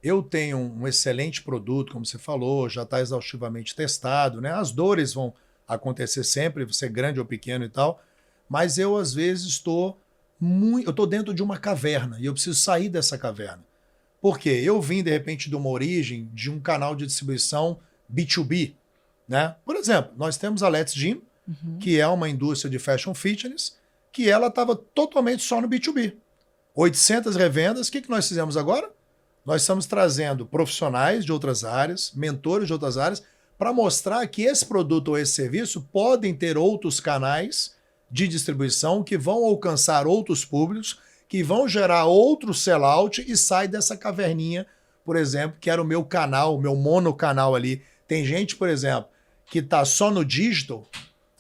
eu tenho um excelente produto, como você falou, já está exaustivamente testado, né? As dores vão acontecer sempre, você grande ou pequeno e tal, mas eu às vezes estou dentro de uma caverna e eu preciso sair dessa caverna. Por quê? Eu vim de repente de uma origem de um canal de distribuição B2B, né? Por exemplo, nós temos a Let's Gym, que é uma indústria de fashion fitness, que ela estava totalmente só no B2B. 800 revendas, o que nós fizemos agora? Nós estamos trazendo profissionais de outras áreas, mentores de outras áreas, para mostrar que esse produto ou esse serviço podem ter outros canais de distribuição que vão alcançar outros públicos, que vão gerar outro sellout e sai dessa caverninha, por exemplo, que era o meu canal, o meu monocanal ali. Tem gente, por exemplo, que está só no digital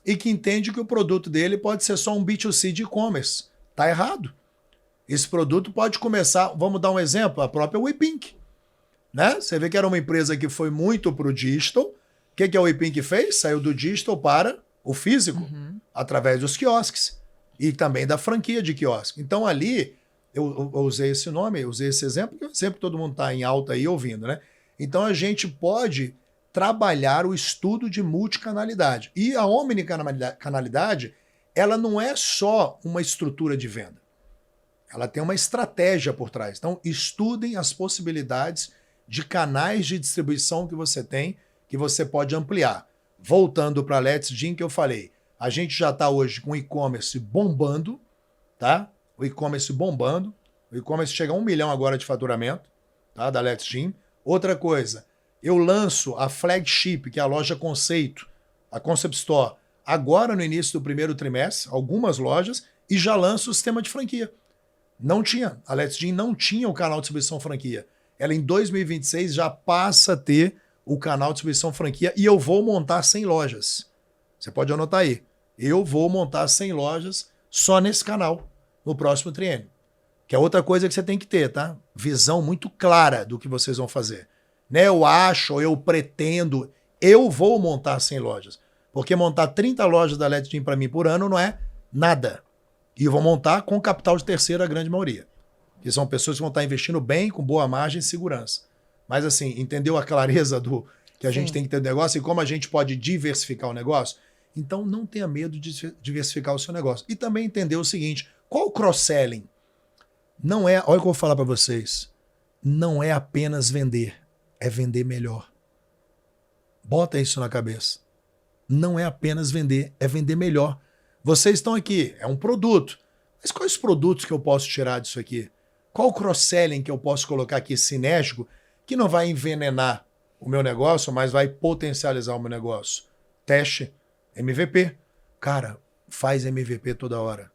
e que entende que o produto dele pode ser só um B2C de e-commerce. Está errado. Esse produto pode começar, vamos dar um exemplo, a própria WePink. Né? Você vê que era uma empresa que foi muito para o digital. O que a WePink fez? Saiu do digital para o físico, através dos quiosques e também da franquia de quiosque. Então ali, eu usei esse nome, eu usei esse exemplo, porque sempre todo mundo está em alta aí ouvindo, né? Então a gente pode trabalhar o estudo de multicanalidade. E a omnicanalidade, ela não é só uma estrutura de venda. Ela tem uma estratégia por trás. Então, estudem as possibilidades de canais de distribuição que você tem, que você pode ampliar. Voltando para a Let's Gym, que eu falei, a gente já está hoje com o e-commerce bombando, tá? O e-commerce bombando. O e-commerce chega a 1 milhão agora de faturamento, tá? Da Let's Gym. Outra coisa, eu lanço a flagship, que é a loja conceito, a Concept Store, agora no início do primeiro trimestre, algumas lojas, e já lanço o sistema de franquia. Não tinha. A Let's Gym não tinha o canal de distribuição franquia. Ela em 2026 já passa a ter o canal de distribuição franquia e eu vou montar 100 lojas. Você pode anotar aí. Eu vou montar 100 lojas só nesse canal no próximo triênio. Que é outra coisa que você tem que ter, tá? Visão muito clara do que vocês vão fazer. Né? Eu acho, ou eu pretendo, eu vou montar 100 lojas. Porque montar 30 lojas da Let's Gym para mim por ano não é nada. E eu vou montar com capital de terceiro a grande maioria. Que são pessoas que vão estar investindo bem, com boa margem e segurança. Mas assim, entendeu a clareza do que a gente tem que ter no negócio e como a gente pode diversificar o negócio? Então não tenha medo de diversificar o seu negócio. E também entender o seguinte, qual o cross-selling? Não é, olha o que eu vou falar para vocês, não é apenas vender, é vender melhor. Bota isso na cabeça. Não é apenas vender, é vender melhor. Vocês estão aqui, é um produto. Mas quais produtos que eu posso tirar disso aqui? Qual o cross-selling que eu posso colocar aqui sinérgico que não vai envenenar o meu negócio, mas vai potencializar o meu negócio? Teste, MVP. Cara, faz MVP toda hora.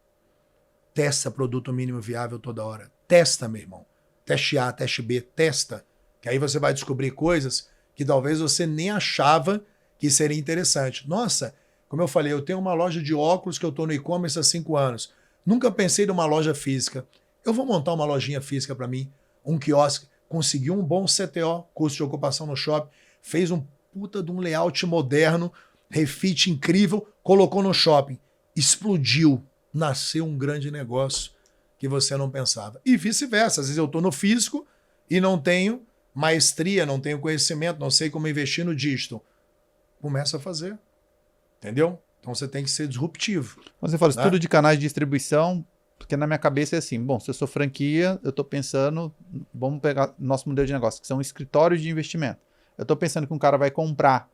Testa produto mínimo viável toda hora. Testa, meu irmão. Teste A, teste B, testa. Que aí você vai descobrir coisas que talvez você nem achava que seria interessante. Nossa, como eu falei, eu tenho uma loja de óculos que eu estou no e-commerce há 5 anos. Nunca pensei numa loja física. Eu vou montar uma lojinha física para mim, um quiosque, conseguiu um bom CTO, custo de ocupação no shopping, fez um puta de um layout moderno, refit incrível, colocou no shopping. Explodiu. Nasceu um grande negócio que você não pensava. E vice-versa. Às vezes eu estou no físico e não tenho maestria, não tenho conhecimento, não sei como investir no digital. Começa a fazer. Entendeu? Então você tem que ser disruptivo. Você fala estudo de canais de distribuição, porque na minha cabeça é assim, bom, se eu sou franquia, eu estou pensando, vamos pegar nosso modelo de negócio, que são escritórios de investimento. Eu estou pensando que um cara vai comprar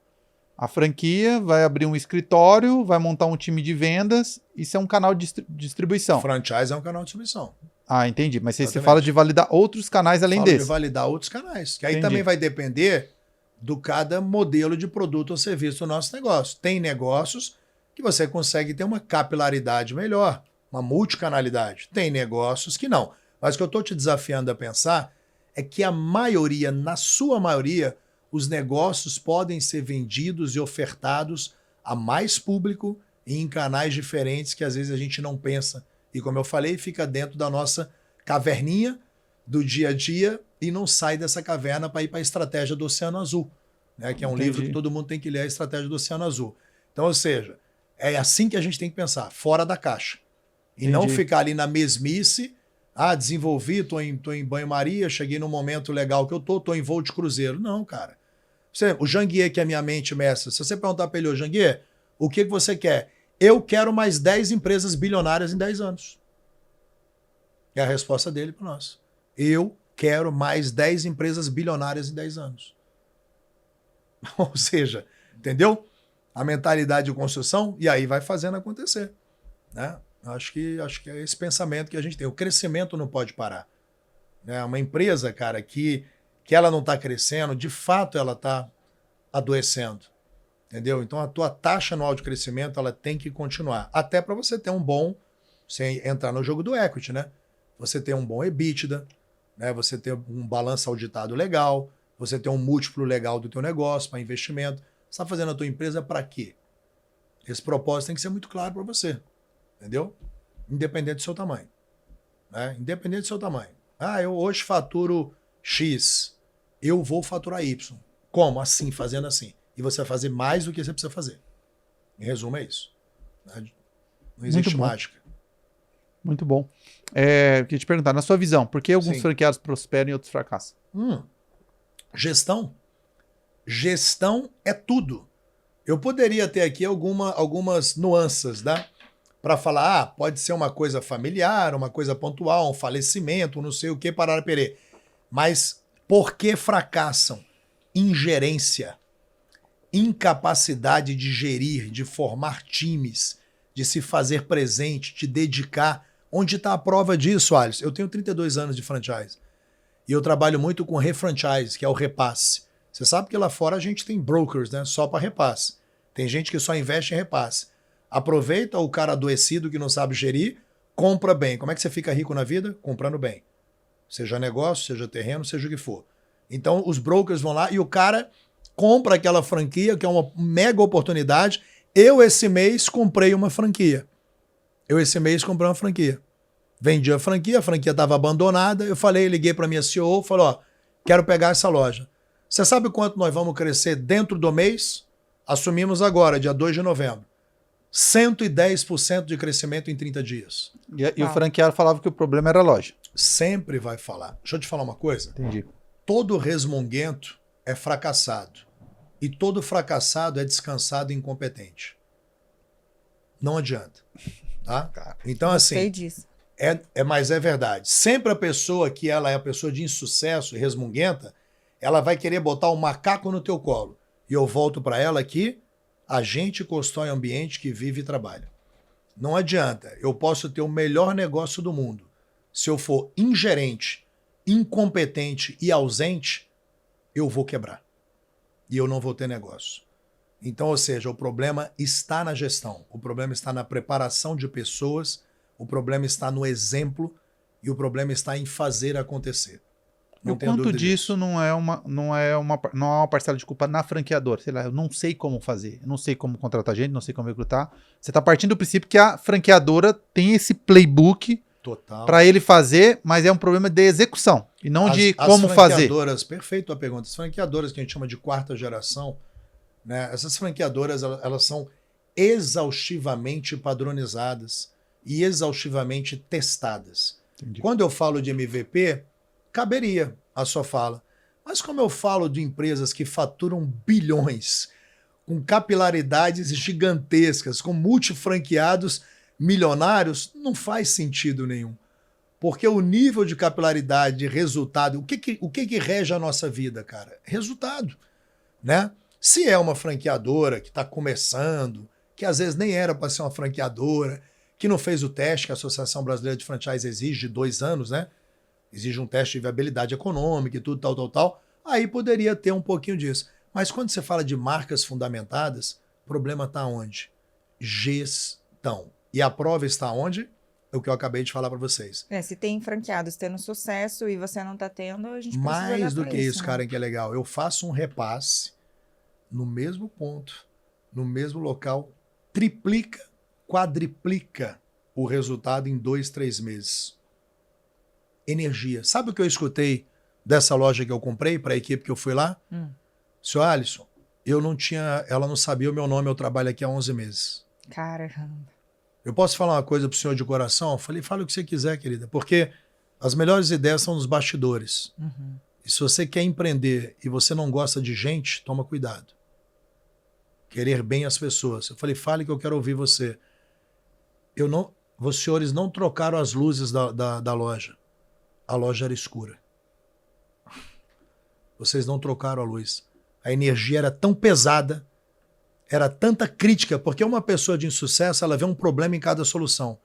a franquia, vai abrir um escritório, vai montar um time de vendas, isso é um canal de distribuição. Franchise é um canal de distribuição. Ah, entendi. Mas você fala de validar outros canais além desse. De validar outros canais. Que aí Entendi. também vai depender do cada modelo de produto ou serviço do nosso negócio. Tem negócios que você consegue ter uma capilaridade melhor, uma multicanalidade. Tem negócios que não. Mas o que eu estou te desafiando a pensar é que a maioria, na sua maioria, os negócios podem ser vendidos e ofertados a mais público e em canais diferentes que às vezes a gente não pensa. E como eu falei, fica dentro da nossa caverninha do dia a dia e não sai dessa caverna para ir para a Estratégia do Oceano Azul, né? Que é um livro que todo mundo tem que ler, a Estratégia do Oceano Azul. Então, ou seja, é assim que a gente tem que pensar, fora da caixa. E não ficar ali na mesmice, desenvolvi, tô em banho-maria, cheguei num momento legal que eu tô em voo de cruzeiro. Não, cara. O Janguier, que é minha mente mestra, se você perguntar para ele, Janguier, o que você quer? Eu quero mais 10 empresas bilionárias em 10 anos. É a resposta dele para nós. Eu quero mais 10 empresas bilionárias em 10 anos. Ou seja, entendeu? A mentalidade de construção, e aí vai fazendo acontecer. Né? Acho que é esse pensamento que a gente tem. O crescimento não pode parar. Né? Uma empresa, cara, que ela não está crescendo, de fato ela está adoecendo. Entendeu? Então a tua taxa anual de crescimento ela tem que continuar. Até para você ter um bom, você entrar no jogo do equity, né? Você ter um bom EBITDA, né? Você ter um balanço auditado legal, você ter um múltiplo legal do teu negócio para investimento. Você está fazendo a tua empresa para quê? Esse propósito tem que ser muito claro para você. Entendeu? Independente do seu tamanho. Né? Independente do seu tamanho. Eu hoje faturo X. Eu vou faturar Y. Como? Assim, fazendo assim. E você vai fazer mais do que você precisa fazer. Em resumo, é isso. Não existe mágica. Muito bom. Queria te perguntar, na sua visão, por que alguns franqueados prosperam e outros fracassam? Gestão. Gestão é tudo. Eu poderia ter aqui algumas nuances, né? Para falar, pode ser uma coisa familiar, uma coisa pontual, um falecimento, não sei o que, parar perê. Mas por que fracassam? Ingerência. Incapacidade de gerir, de formar times, de se fazer presente, de dedicar Onde está a prova disso, Alisson? Eu tenho 32 anos de franchise. E eu trabalho muito com refranchise, que é o repasse. Você sabe que lá fora a gente tem brokers, né? Só para repasse. Tem gente que só investe em repasse. Aproveita o cara adoecido que não sabe gerir, compra bem. Como é que você fica rico na vida? Comprando bem. Seja negócio, seja terreno, seja o que for. Então os brokers vão lá e o cara compra aquela franquia, que é uma mega oportunidade. Eu, esse mês, comprei uma franquia. Vendi a franquia estava abandonada. Eu liguei para minha CEO, falei, ó, quero pegar essa loja. Você sabe quanto nós vamos crescer dentro do mês? Assumimos agora, dia 2 de novembro. 110% de crescimento em 30 dias. E o franqueado falava que o problema era a loja. Sempre vai falar. Deixa eu te falar uma coisa. Entendi. Todo resmunguento é fracassado. E todo fracassado é descansado e incompetente. Não adianta. Tá? Então, assim, mas é verdade. Sempre a pessoa que ela é a pessoa de insucesso e resmunguenta, ela vai querer botar um macaco no teu colo. E eu volto para ela que a gente constrói ambiente que vive e trabalha. Não adianta. Eu posso ter o melhor negócio do mundo. Se eu for ingerente, incompetente e ausente, eu vou quebrar. E eu não vou ter negócio. Então, ou seja, o problema está na gestão. O problema está na preparação de pessoas. O problema está no exemplo. E o problema está em fazer acontecer. O quanto disso não é uma parcela de culpa na franqueadora. Sei lá, eu não sei como fazer, eu não sei como contratar gente, não sei como recrutar. Você está partindo do princípio que a franqueadora tem esse playbook para ele fazer, mas é um problema de execução e não de como fazer. Perfeito a pergunta. As franqueadoras que a gente chama de quarta geração, né, essas franqueadoras elas são exaustivamente padronizadas e exaustivamente testadas. Entendi. Quando eu falo de MVP, caberia a sua fala. Mas como eu falo de empresas que faturam bilhões, com capilaridades gigantescas, com multifranqueados milionários, não faz sentido nenhum. Porque o nível de capilaridade, de resultado, o que rege a nossa vida, cara? Resultado, né? Se é uma franqueadora que está começando, que às vezes nem era para ser uma franqueadora, que não fez o teste que a Associação Brasileira de Franchise exige de 2 anos, né? Exige um teste de viabilidade econômica e tudo, tal. Aí poderia ter um pouquinho disso. Mas quando você fala de marcas fundamentadas, o problema está onde? Gestão. E a prova está onde? É o que eu acabei de falar para vocês. Se tem franqueados tendo sucesso e você não está tendo, a gente precisa mais do que isso, né? Karen, que é legal. Eu faço um repasse no mesmo ponto, no mesmo local, triplica, quadriplica o resultado em 2, 3 meses. Energia. Sabe o que eu escutei dessa loja que eu comprei para a equipe que eu fui lá? Senhor Alisson, ela não sabia o meu nome, eu trabalho aqui há 11 meses. Caramba. Eu posso falar uma coisa pro senhor de coração? Eu falei, fala o que você quiser, querida, porque as melhores ideias são nos bastidores. E se você quer empreender e você não gosta de gente, toma cuidado. Querer bem as pessoas. Eu falei, fale que eu quero ouvir você. Os senhores não trocaram as luzes da loja. A loja era escura. Vocês não trocaram a luz. A energia era tão pesada, era tanta crítica, porque uma pessoa de insucesso, ela vê um problema em cada solução.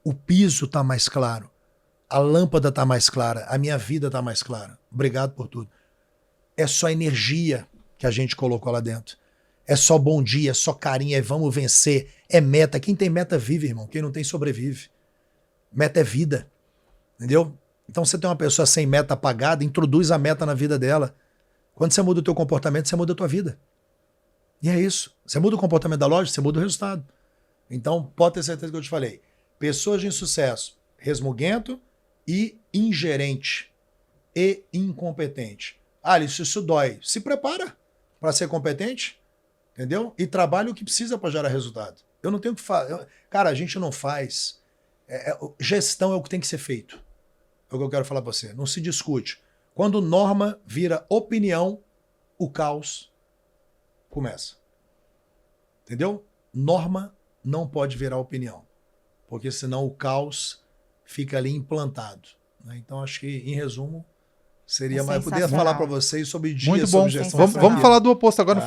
O piso está mais claro, a lâmpada está mais clara, a minha vida está mais clara. Obrigado por tudo. É só energia que a gente colocou lá dentro. É só bom dia, é só carinho, é vamos vencer, é meta. Quem tem meta vive, irmão. Quem não tem, sobrevive. Meta é vida. Entendeu? Então você tem uma pessoa sem meta apagada, introduz a meta na vida dela. Quando você muda o teu comportamento, você muda a tua vida. E é isso. Você muda o comportamento da loja, você muda o resultado. Então, pode ter certeza que eu te falei. Pessoas de insucesso, resmuguento e ingerente e incompetente. Isso dói. Se prepara para ser competente, entendeu? E trabalha o que precisa para gerar resultado. Eu não tenho que fazer. Cara, a gente não faz. Gestão é o que tem que ser feito. É o que eu quero falar para você. Não se discute. Quando norma vira opinião, o caos começa. Entendeu? Norma não pode virar opinião. Porque senão o caos fica ali implantado. Né? Então, acho que, em resumo, Seria É mais. Poderia sensacional. falar para vocês sobre dias Muito bom. sobre gestão de Vamos franquia. falar do oposto agora, Ah.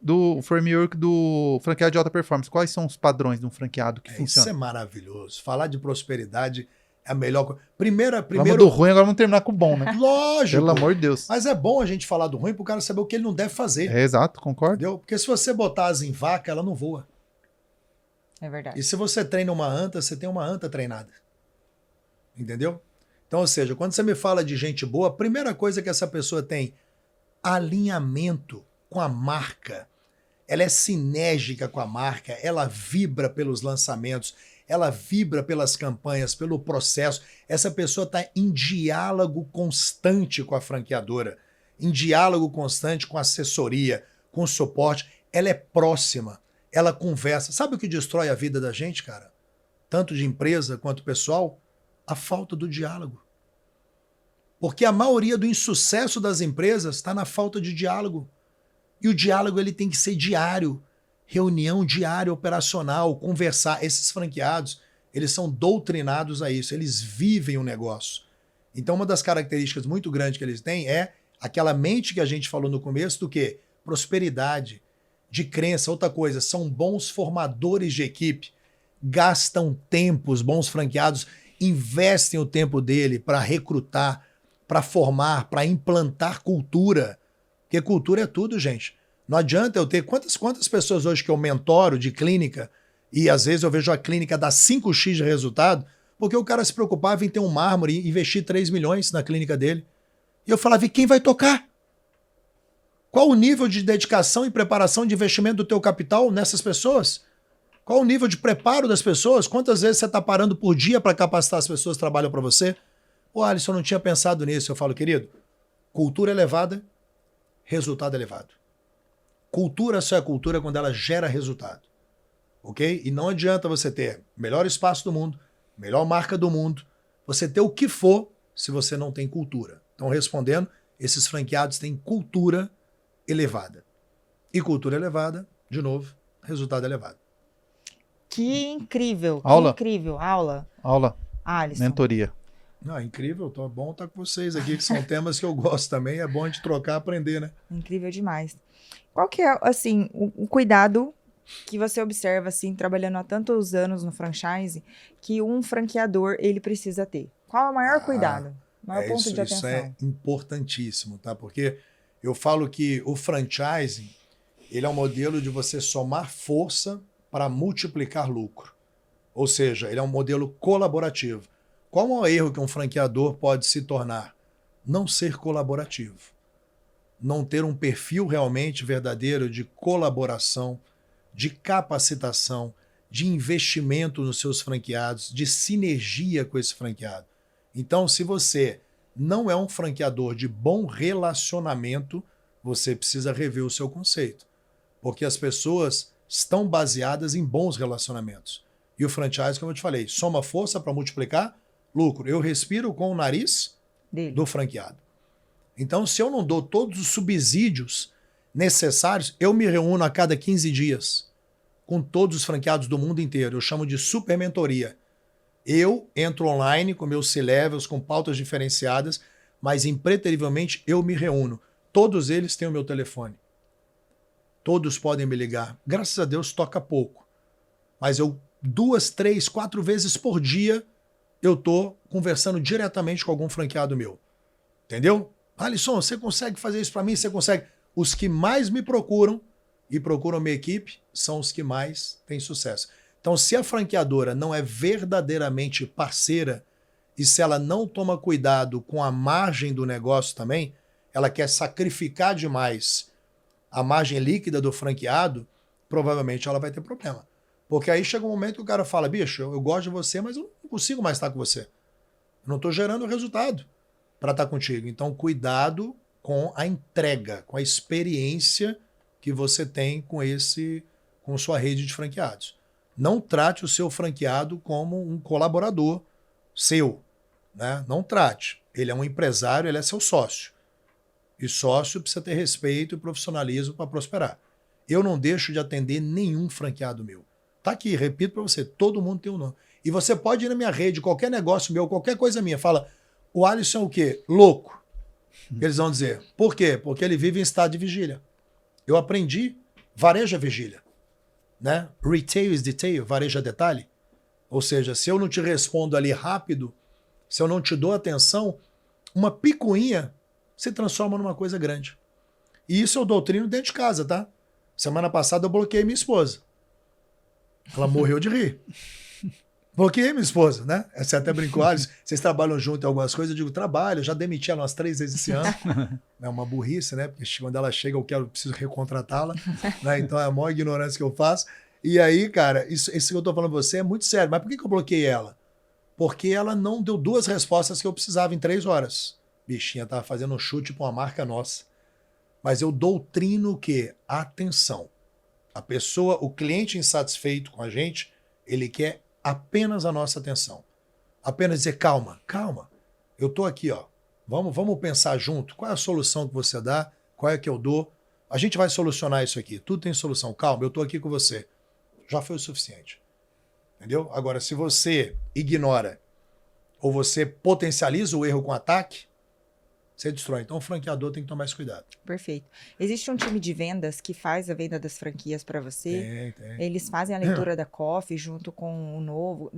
no framework do franqueado de alta performance. Quais são os padrões de um franqueado que Isso funciona? é maravilhoso. Falar de prosperidade é a melhor coisa. Vamos Primeiro, do ruim, agora vamos terminar com o bom, né? lógico. Pelo amor de Deus. Mas é bom a gente falar do ruim para o cara saber o que ele não deve fazer. É exato, concordo. Entendeu? Porque se você botar asa em vaca, ela não voa. É verdade. E se você treina uma anta, você tem uma anta treinada. Entendeu? Então, ou seja, quando você me fala de gente boa, a primeira coisa que essa pessoa tem alinhamento com a marca. Ela é sinérgica com a marca, ela vibra pelos lançamentos, ela vibra pelas campanhas, pelo processo. Essa pessoa está em diálogo constante com a franqueadora, em diálogo constante com a assessoria, com o suporte. Ela é próxima, ela conversa. Sabe o que destrói a vida da gente, cara? Tanto de empresa quanto pessoal? A falta do diálogo. Porque a maioria do insucesso das empresas está na falta de diálogo. E o diálogo ele tem que ser diário. Reunião diária operacional, conversar. Esses franqueados, eles são doutrinados a isso. Eles vivem o negócio. Então, uma das características muito grandes que eles têm é aquela mente que a gente falou no começo do quê? Prosperidade, de crença. Outra coisa, são bons formadores de equipe. Gastam tempo, os bons franqueados investem o tempo dele para recrutar, para formar, para implantar cultura. Porque cultura é tudo, gente. Não adianta eu ter... Quantas pessoas hoje que eu mentoro de clínica e às vezes eu vejo a clínica dar 5x de resultado porque o cara se preocupava em ter um mármore e investir 3 milhões na clínica dele. E eu falava, e quem vai tocar? Qual o nível de dedicação e preparação de investimento do teu capital nessas pessoas? Qual o nível de preparo das pessoas? Quantas vezes você está parando por dia para capacitar as pessoas que trabalham para você? Pô, Alisson, eu não tinha pensado nisso. Eu falo, querido, cultura elevada, resultado elevado. Cultura só é cultura quando ela gera resultado. Ok? E não adianta você ter melhor espaço do mundo, melhor marca do mundo, você ter o que for se você não tem cultura. Então, respondendo, esses franqueados têm cultura elevada. E cultura elevada, de novo, resultado elevado. Que incrível, Aula. que incrível. Aula. Aula, Alisson. mentoria. Não, é incrível, tá bom estar com vocês aqui, que são temas que eu gosto também. É bom a gente trocar, aprender, né? Incrível demais. Qual que é, assim, o cuidado que você observa, assim, trabalhando há tantos anos no franchise, que um franqueador, ele precisa ter? Qual é o maior cuidado? O maior ponto de atenção? Isso é importantíssimo, tá? Porque eu falo que o franchising, ele é um modelo de você somar força para multiplicar lucro. Ou seja, ele é um modelo colaborativo. Qual é o erro que um franqueador pode se tornar? Não ser colaborativo. Não ter um perfil realmente verdadeiro de colaboração, de capacitação, de investimento nos seus franqueados, de sinergia com esse franqueado. Então, se você não é um franqueador de bom relacionamento, você precisa rever o seu conceito. Porque as pessoas estão baseadas em bons relacionamentos. E o franchise, como eu te falei, soma força para multiplicar lucro. Eu respiro com o nariz do franqueado. Então, se eu não dou todos os subsídios necessários, eu me reúno a cada 15 dias com todos os franqueados do mundo inteiro. Eu chamo de super mentoria. Eu entro online com meus C-levels, com pautas diferenciadas, mas impreterivelmente eu me reúno. Todos eles têm o meu telefone. Todos podem me ligar. Graças a Deus toca pouco. Mas eu 2, 3, 4 vezes por dia eu tô conversando diretamente com algum franqueado meu. Entendeu? Alisson, você consegue fazer isso para mim? Você consegue? Os que mais me procuram e procuram minha equipe são os que mais têm sucesso. Então, se a franqueadora não é verdadeiramente parceira e se ela não toma cuidado com a margem do negócio também, ela quer sacrificar demais a margem líquida do franqueado, provavelmente ela vai ter problema. Porque aí chega um momento que o cara fala, bicho, eu gosto de você, mas eu não consigo mais estar com você. Eu não estou gerando resultado para estar contigo. Então, cuidado com a entrega, com a experiência que você tem com sua rede de franqueados. Não trate o seu franqueado como um colaborador seu, né? Não trate. Ele é um empresário, ele é seu sócio. E sócio precisa ter respeito e profissionalismo para prosperar. Eu não deixo de atender nenhum franqueado meu. Tá aqui, repito para você, todo mundo tem um nome. E você pode ir na minha rede, qualquer negócio meu, qualquer coisa minha, fala, o Alisson é o quê? Louco. Eles vão dizer, por quê? Porque ele vive em estado de vigília. Eu aprendi, varejo é vigília. Né? Retail is detail, varejo é detalhe. Ou seja, se eu não te respondo ali rápido, se eu não te dou atenção, uma picuinha se transforma numa coisa grande. E isso eu doutrino dentro de casa, tá? Semana passada eu bloqueei minha esposa. Ela morreu de rir. Bloqueei minha esposa, né? Você até brincou, vocês trabalham junto em algumas coisas? Eu digo, trabalho, eu já demiti ela umas 3 vezes esse ano. É uma burrice, né? Porque quando ela chega, eu preciso recontratá-la. Né? Então é a maior ignorância que eu faço. E aí, cara, isso que eu tô falando pra você é muito sério. Mas por que eu bloqueei ela? Porque ela não deu 2 respostas que eu precisava em 3 horas. Bichinha tava fazendo um chute pra uma marca nossa. Mas eu doutrino o quê? Atenção. A pessoa, o cliente insatisfeito com a gente, ele quer apenas a nossa atenção. Apenas dizer, calma, eu tô aqui, ó. Vamos pensar junto. Qual é a solução que você dá? Qual é que eu dou? A gente vai solucionar isso aqui. Tudo tem solução. Calma, eu tô aqui com você. Já foi o suficiente. Entendeu? Agora, se você ignora ou você potencializa o erro com ataque, você destrói. Então, o franqueador tem que tomar esse cuidado. Perfeito. Existe um time de vendas que faz a venda das franquias para você? Tem. Eles fazem a leitura da COF junto com o novo.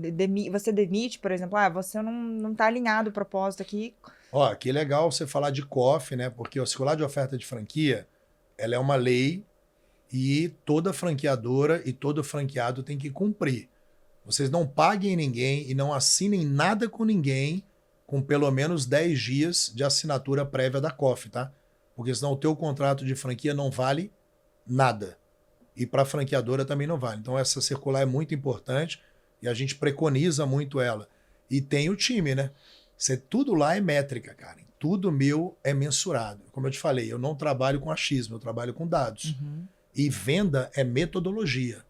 Você demite, por exemplo, você não está alinhado o propósito aqui. Ó, que legal você falar de COF, né? Porque o circular de oferta de franquia, ela é uma lei e toda franqueadora e todo franqueado tem que cumprir. Vocês não paguem ninguém e não assinem nada com ninguém com pelo menos 10 dias de assinatura prévia da COF, tá? Porque senão o teu contrato de franquia não vale nada. E para a franqueadora também não vale. Então essa circular é muito importante e a gente preconiza muito ela. E tem o time, né? Tudo lá é métrica, cara. Tudo meu é mensurado. Como eu te falei, eu não trabalho com achismo, eu trabalho com dados. Uhum. E venda é metodologia.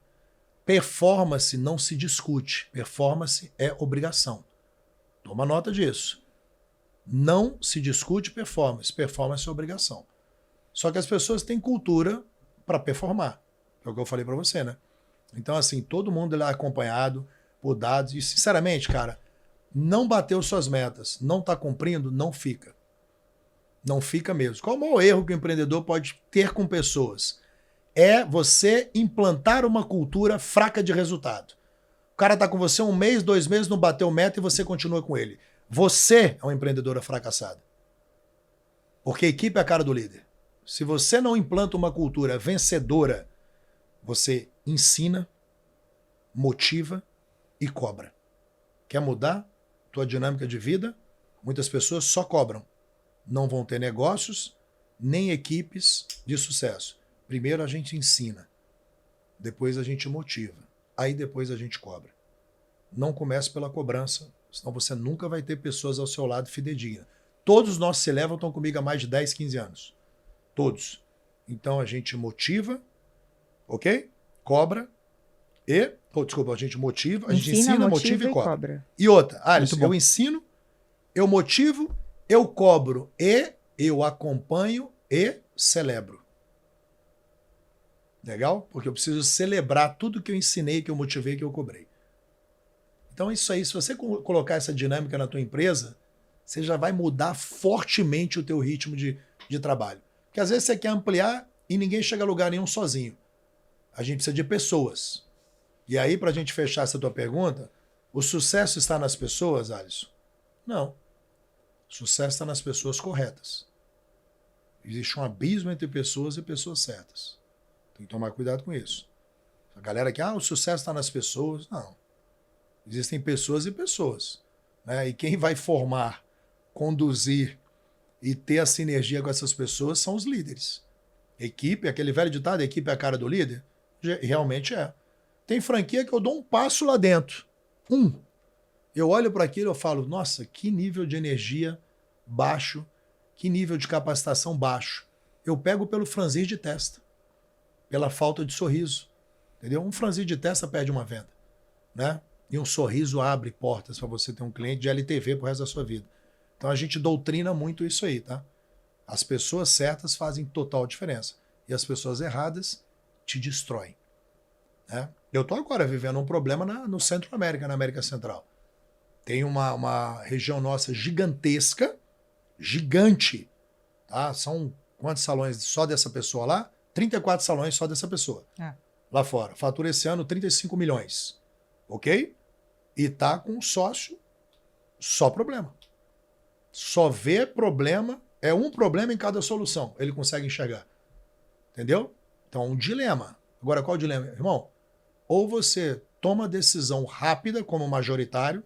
Performance não se discute. Performance é obrigação. Toma nota disso. Não se discute performance. Performance é obrigação. Só que as pessoas têm cultura para performar. É o que eu falei para você, né? Então, assim, todo mundo é acompanhado por dados. E, sinceramente, cara, não bateu suas metas, não está cumprindo, não fica. Não fica mesmo. Qual o maior erro que o empreendedor pode ter com pessoas? É você implantar uma cultura fraca de resultado. O cara tá com você 1 mês, 2 meses, não bateu meta e você continua com ele. Você é uma empreendedora fracassada. Porque a equipe é a cara do líder. Se você não implanta uma cultura vencedora, você ensina, motiva e cobra. Quer mudar tua dinâmica de vida? Muitas pessoas só cobram. Não vão ter negócios, nem equipes de sucesso. Primeiro a gente ensina, depois a gente motiva. Aí depois a gente cobra. Não comece pela cobrança, senão você nunca vai ter pessoas ao seu lado fidedignas. Todos os nossos Elevam estão comigo há mais de 10, 15 anos. Todos. Então a gente motiva, ok? Cobra e... desculpa, a gente motiva, a gente ensina, motiva e cobra. E outra, Alisson, eu ensino, eu motivo, eu cobro e eu acompanho e celebro. Legal? Porque eu preciso celebrar tudo que eu ensinei, que eu motivei, que eu cobrei. Então isso aí, se você colocar essa dinâmica na tua empresa, você já vai mudar fortemente o teu ritmo de trabalho. Porque às vezes você quer ampliar e ninguém chega a lugar nenhum sozinho. A gente precisa de pessoas. E aí, para a gente fechar essa tua pergunta, o sucesso está nas pessoas, Alisson? Não. O sucesso está nas pessoas corretas. Existe um abismo entre pessoas e pessoas certas. Tem que tomar cuidado com isso. A galera que, o sucesso está nas pessoas. Não. Existem pessoas e pessoas. Né? E quem vai formar, conduzir e ter a sinergia com essas pessoas são os líderes. Equipe, aquele velho ditado, equipe é a cara do líder? Realmente é. Tem franquia que eu dou um passo lá dentro. Eu olho para aquilo e falo, nossa, que nível de energia baixo, que nível de capacitação baixo. Eu pego pelo franzir de testa. Pela falta de sorriso, entendeu? Um franzir de testa perde uma venda, né? E um sorriso abre portas para você ter um cliente de LTV pro resto da sua vida. Então a gente doutrina muito isso aí, tá? As pessoas certas fazem total diferença e as pessoas erradas te destroem, né? Eu tô agora vivendo um problema no Centro-América, na América Central. Tem uma região nossa gigantesca, gigante, Tá? São quantos salões só dessa pessoa lá? 34 salões só dessa pessoa. Lá fora. Fatura esse ano 35 milhões. Ok? E tá com um sócio, só problema. Só vê problema, é um problema em cada solução. Ele consegue enxergar. Entendeu? Então, um dilema. Agora, qual é o dilema? Irmão, ou você toma decisão rápida como majoritário,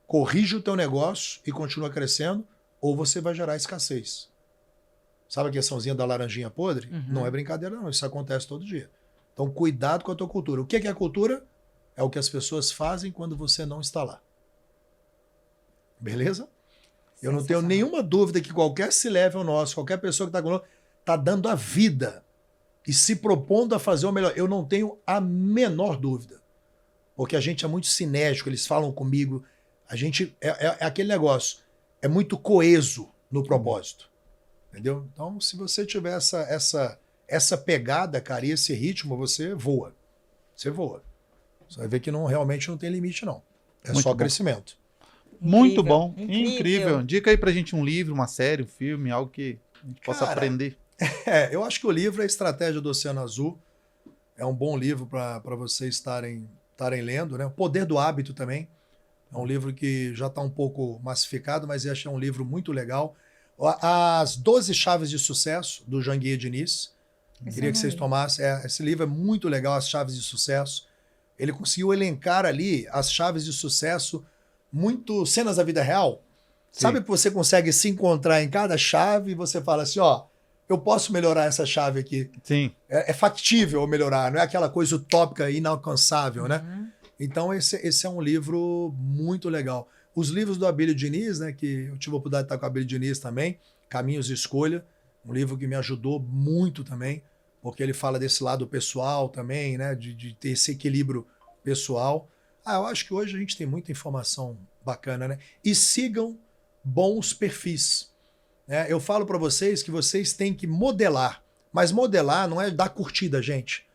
corrige o teu negócio e continua crescendo, ou você vai gerar escassez. Sabe a questãozinha da laranjinha podre? Não é brincadeira, não. Isso acontece todo dia. Então, cuidado com a tua cultura. O que é a cultura? É o que as pessoas fazem quando você não está lá. Beleza? Eu não tenho nenhuma dúvida que qualquer C-level nosso, qualquer pessoa que está conosco, está dando a vida e se propondo a fazer o melhor. Eu não tenho a menor dúvida. Porque a gente é muito sinérgico, eles falam comigo. A gente é aquele negócio. É muito coeso no propósito. Entendeu? Então, se você tiver essa pegada, cara, e esse ritmo, você voa. Você voa. Você vai ver que realmente não tem limite, não. É muito só bom. Crescimento. Muito bom. Incrível. Dica aí pra gente um livro, uma série, um filme, algo que a gente possa aprender. Eu acho que o livro é Estratégia do Oceano Azul. É um bom livro para vocês estarem lendo, né? O Poder do Hábito também. É um livro que já está um pouco massificado, mas eu achei um livro muito legal. As 12 Chaves de Sucesso, do Jean-Guy Diniz. Queria que vocês tomassem. Esse livro é muito legal, As Chaves de Sucesso. Ele conseguiu elencar ali as chaves de sucesso, muito cenas da vida real. Sim. Sabe que você consegue se encontrar em cada chave e você fala assim, ó, eu posso melhorar essa chave aqui. Sim. É factível melhorar, não é aquela coisa utópica e inalcançável, né? Então esse é um livro muito legal. Os livros do Abílio Diniz, né, que eu tive a oportunidade de estar com o Abílio Diniz também, Caminhos de Escolha, um livro que me ajudou muito também, porque ele fala desse lado pessoal também, né, de ter esse equilíbrio pessoal. Eu acho que hoje a gente tem muita informação bacana, né? E sigam bons perfis. Eu falo para vocês que vocês têm que modelar, mas modelar não é dar curtida, gente.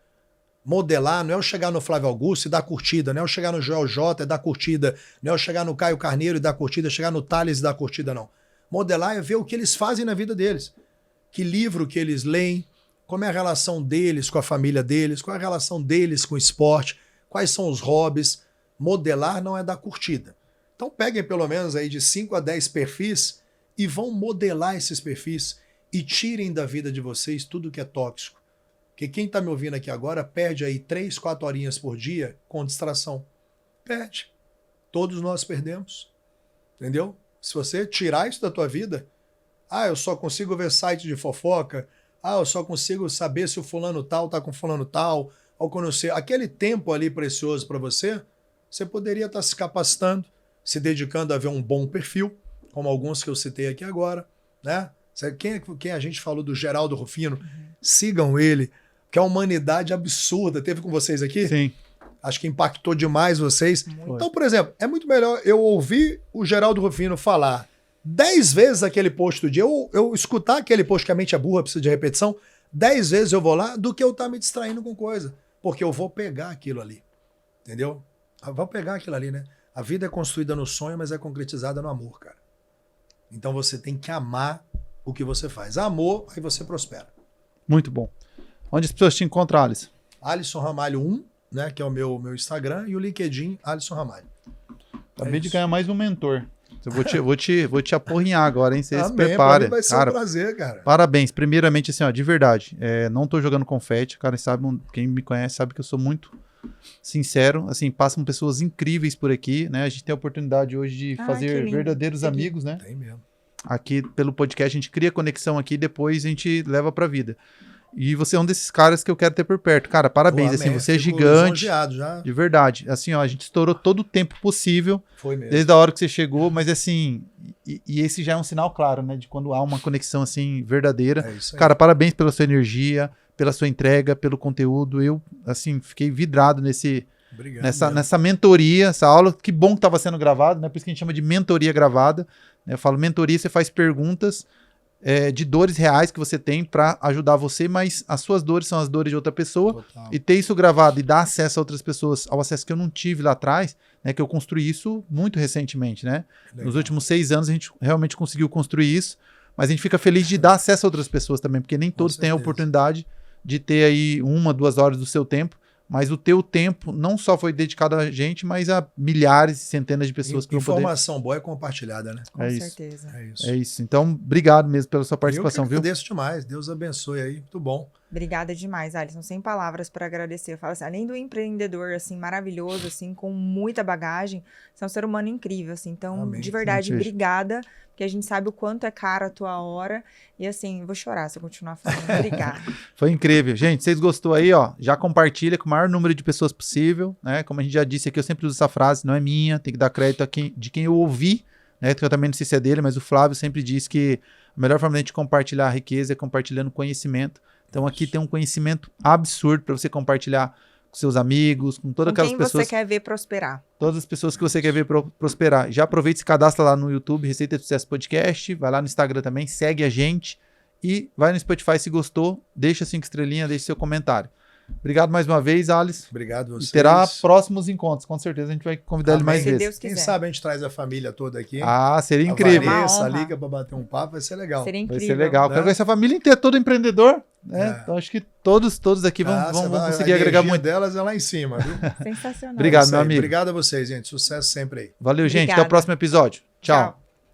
Modelar não é eu chegar no Flávio Augusto e dar curtida, não é eu chegar no Joel J e dar curtida, não é eu chegar no Caio Carneiro e dar curtida, chegar no Thales e dar curtida, não. Modelar é ver o que eles fazem na vida deles. Que livro que eles leem, como é a relação deles com a família deles, qual é a relação deles com o esporte, quais são os hobbies. Modelar não é dar curtida. Então peguem pelo menos aí de 5 a 10 perfis e vão modelar esses perfis e tirem da vida de vocês tudo que é tóxico. Porque quem está me ouvindo aqui agora perde aí 3, 4 horinhas por dia com distração. Perde. Todos nós perdemos. Entendeu? Se você tirar isso da tua vida, eu só consigo ver site de fofoca, eu só consigo saber se o fulano tal está com fulano tal, ou conhecer aquele tempo ali precioso para você, você poderia estar se capacitando, se dedicando a ver um bom perfil, como alguns que eu citei aqui agora, né? Quem a gente falou do Geraldo Rufino, sigam ele, que a humanidade absurda. Teve com vocês aqui? Sim. Acho que impactou demais vocês. Muito. Então, por exemplo, é muito melhor eu ouvir o Geraldo Rufino falar 10 vezes aquele post do dia, eu escutar aquele post que a mente é burra, precisa de repetição, 10 vezes eu vou lá, do que eu estar me distraindo com coisa. Porque eu vou pegar aquilo ali. Entendeu? Eu vou pegar aquilo ali, né? A vida é construída no sonho, mas é concretizada no amor, cara. Então você tem que amar o que você faz. Amor, aí você prospera. Muito bom. Onde as pessoas te encontram, Alisson? Alisson Ramalho 1, né? Que é o meu Instagram, e o LinkedIn, Alisson Ramalho. Acabei de ganhar mais um mentor. Eu vou te aporrinhar agora, hein? Você se Amém, prepara. pra mim vai ser um prazer, cara. Parabéns. Primeiramente, assim, ó, de verdade. Não tô jogando confete, cara, quem me conhece sabe que eu sou muito sincero. Assim, passam pessoas incríveis por aqui, né? A gente tem a oportunidade hoje de fazer verdadeiros amigos, né? Tem mesmo. Aqui pelo podcast, a gente cria conexão aqui, depois a gente leva pra vida. E você é um desses caras que eu quero ter por perto. Cara, parabéns, assim, você é gigante. Já. De verdade. Assim, ó, a gente estourou todo o tempo possível. Foi mesmo. Desde a hora que você chegou, mas assim, e esse já é um sinal claro, né, de quando há uma conexão, assim, verdadeira. É isso aí. Cara, parabéns pela sua energia, pela sua entrega, pelo conteúdo. Eu, assim, fiquei vidrado nessa mentoria, essa aula. Que bom que estava sendo gravado, né? Por isso que a gente chama de mentoria gravada. Eu falo mentoria, você faz perguntas de dores reais que você tem para ajudar você, mas as suas dores são as dores de outra pessoa. Total. E ter isso gravado e dar acesso a outras pessoas, ao acesso que eu não tive lá atrás, né, que eu construí isso muito recentemente, né? Legal. Nos últimos 6 anos a gente realmente conseguiu construir isso, mas a gente fica feliz de dar acesso a outras pessoas também, porque nem todos têm a certeza. oportunidade de ter aí 1, 2 horas do seu tempo, mas o teu tempo não só foi dedicado a gente, mas a milhares e centenas de pessoas que vão poder... Informação boa é compartilhada, né? Com É isso. certeza. É isso. É isso. Então, obrigado mesmo pela sua participação, Eu que viu? agradeço demais. Deus abençoe aí. Muito bom. Obrigada demais, Alisson. Sem palavras para agradecer. Eu falo assim, além do empreendedor, assim, maravilhoso, assim, com muita bagagem, você é um ser humano incrível, assim. Então, Amém. de verdade, Sim, seja. obrigada, porque a gente sabe o quanto é caro a tua hora. E assim, eu vou chorar se eu continuar falando. Obrigada. Foi incrível. Gente, vocês gostou aí, ó, já compartilha com o maior número de pessoas possível, né? Como a gente já disse aqui, eu sempre uso essa frase, não é minha, tem que dar crédito a de quem eu ouvi, né? Que eu também não sei se é dele, mas o Flávio sempre diz que a melhor forma de a gente compartilhar a riqueza é compartilhando conhecimento. Então aqui tem um conhecimento absurdo para você compartilhar com seus amigos, com todas Com aquelas quem pessoas, você quer ver prosperar. todas as pessoas que você quer ver prosperar. Já aproveita e se cadastra lá no YouTube, Receita de Sucesso Podcast, vai lá no Instagram também, segue a gente e vai no Spotify se gostou, deixa 5 estrelinhas, deixa seu comentário. Obrigado mais uma vez, Alice. Obrigado a vocês. E terá próximos encontros, com certeza a gente vai convidar ele mais Se vezes. Deus Quem quiser. sabe a gente traz a família toda aqui. Ah, seria A incrível. Uma Vanessa, honra. liga pra bater um papo, vai ser legal. Seria Vai incrível. ser legal. né? Quero ver essa família inteira, todo empreendedor, né? É. Então acho que todos aqui vão conseguir agregar muito. delas é lá em cima, viu? Sensacional. Obrigado, Isso meu aí. amigo. Obrigado a vocês, gente. Sucesso sempre aí. Valeu, gente. Até o Obrigada. próximo episódio. Tchau. Tchau.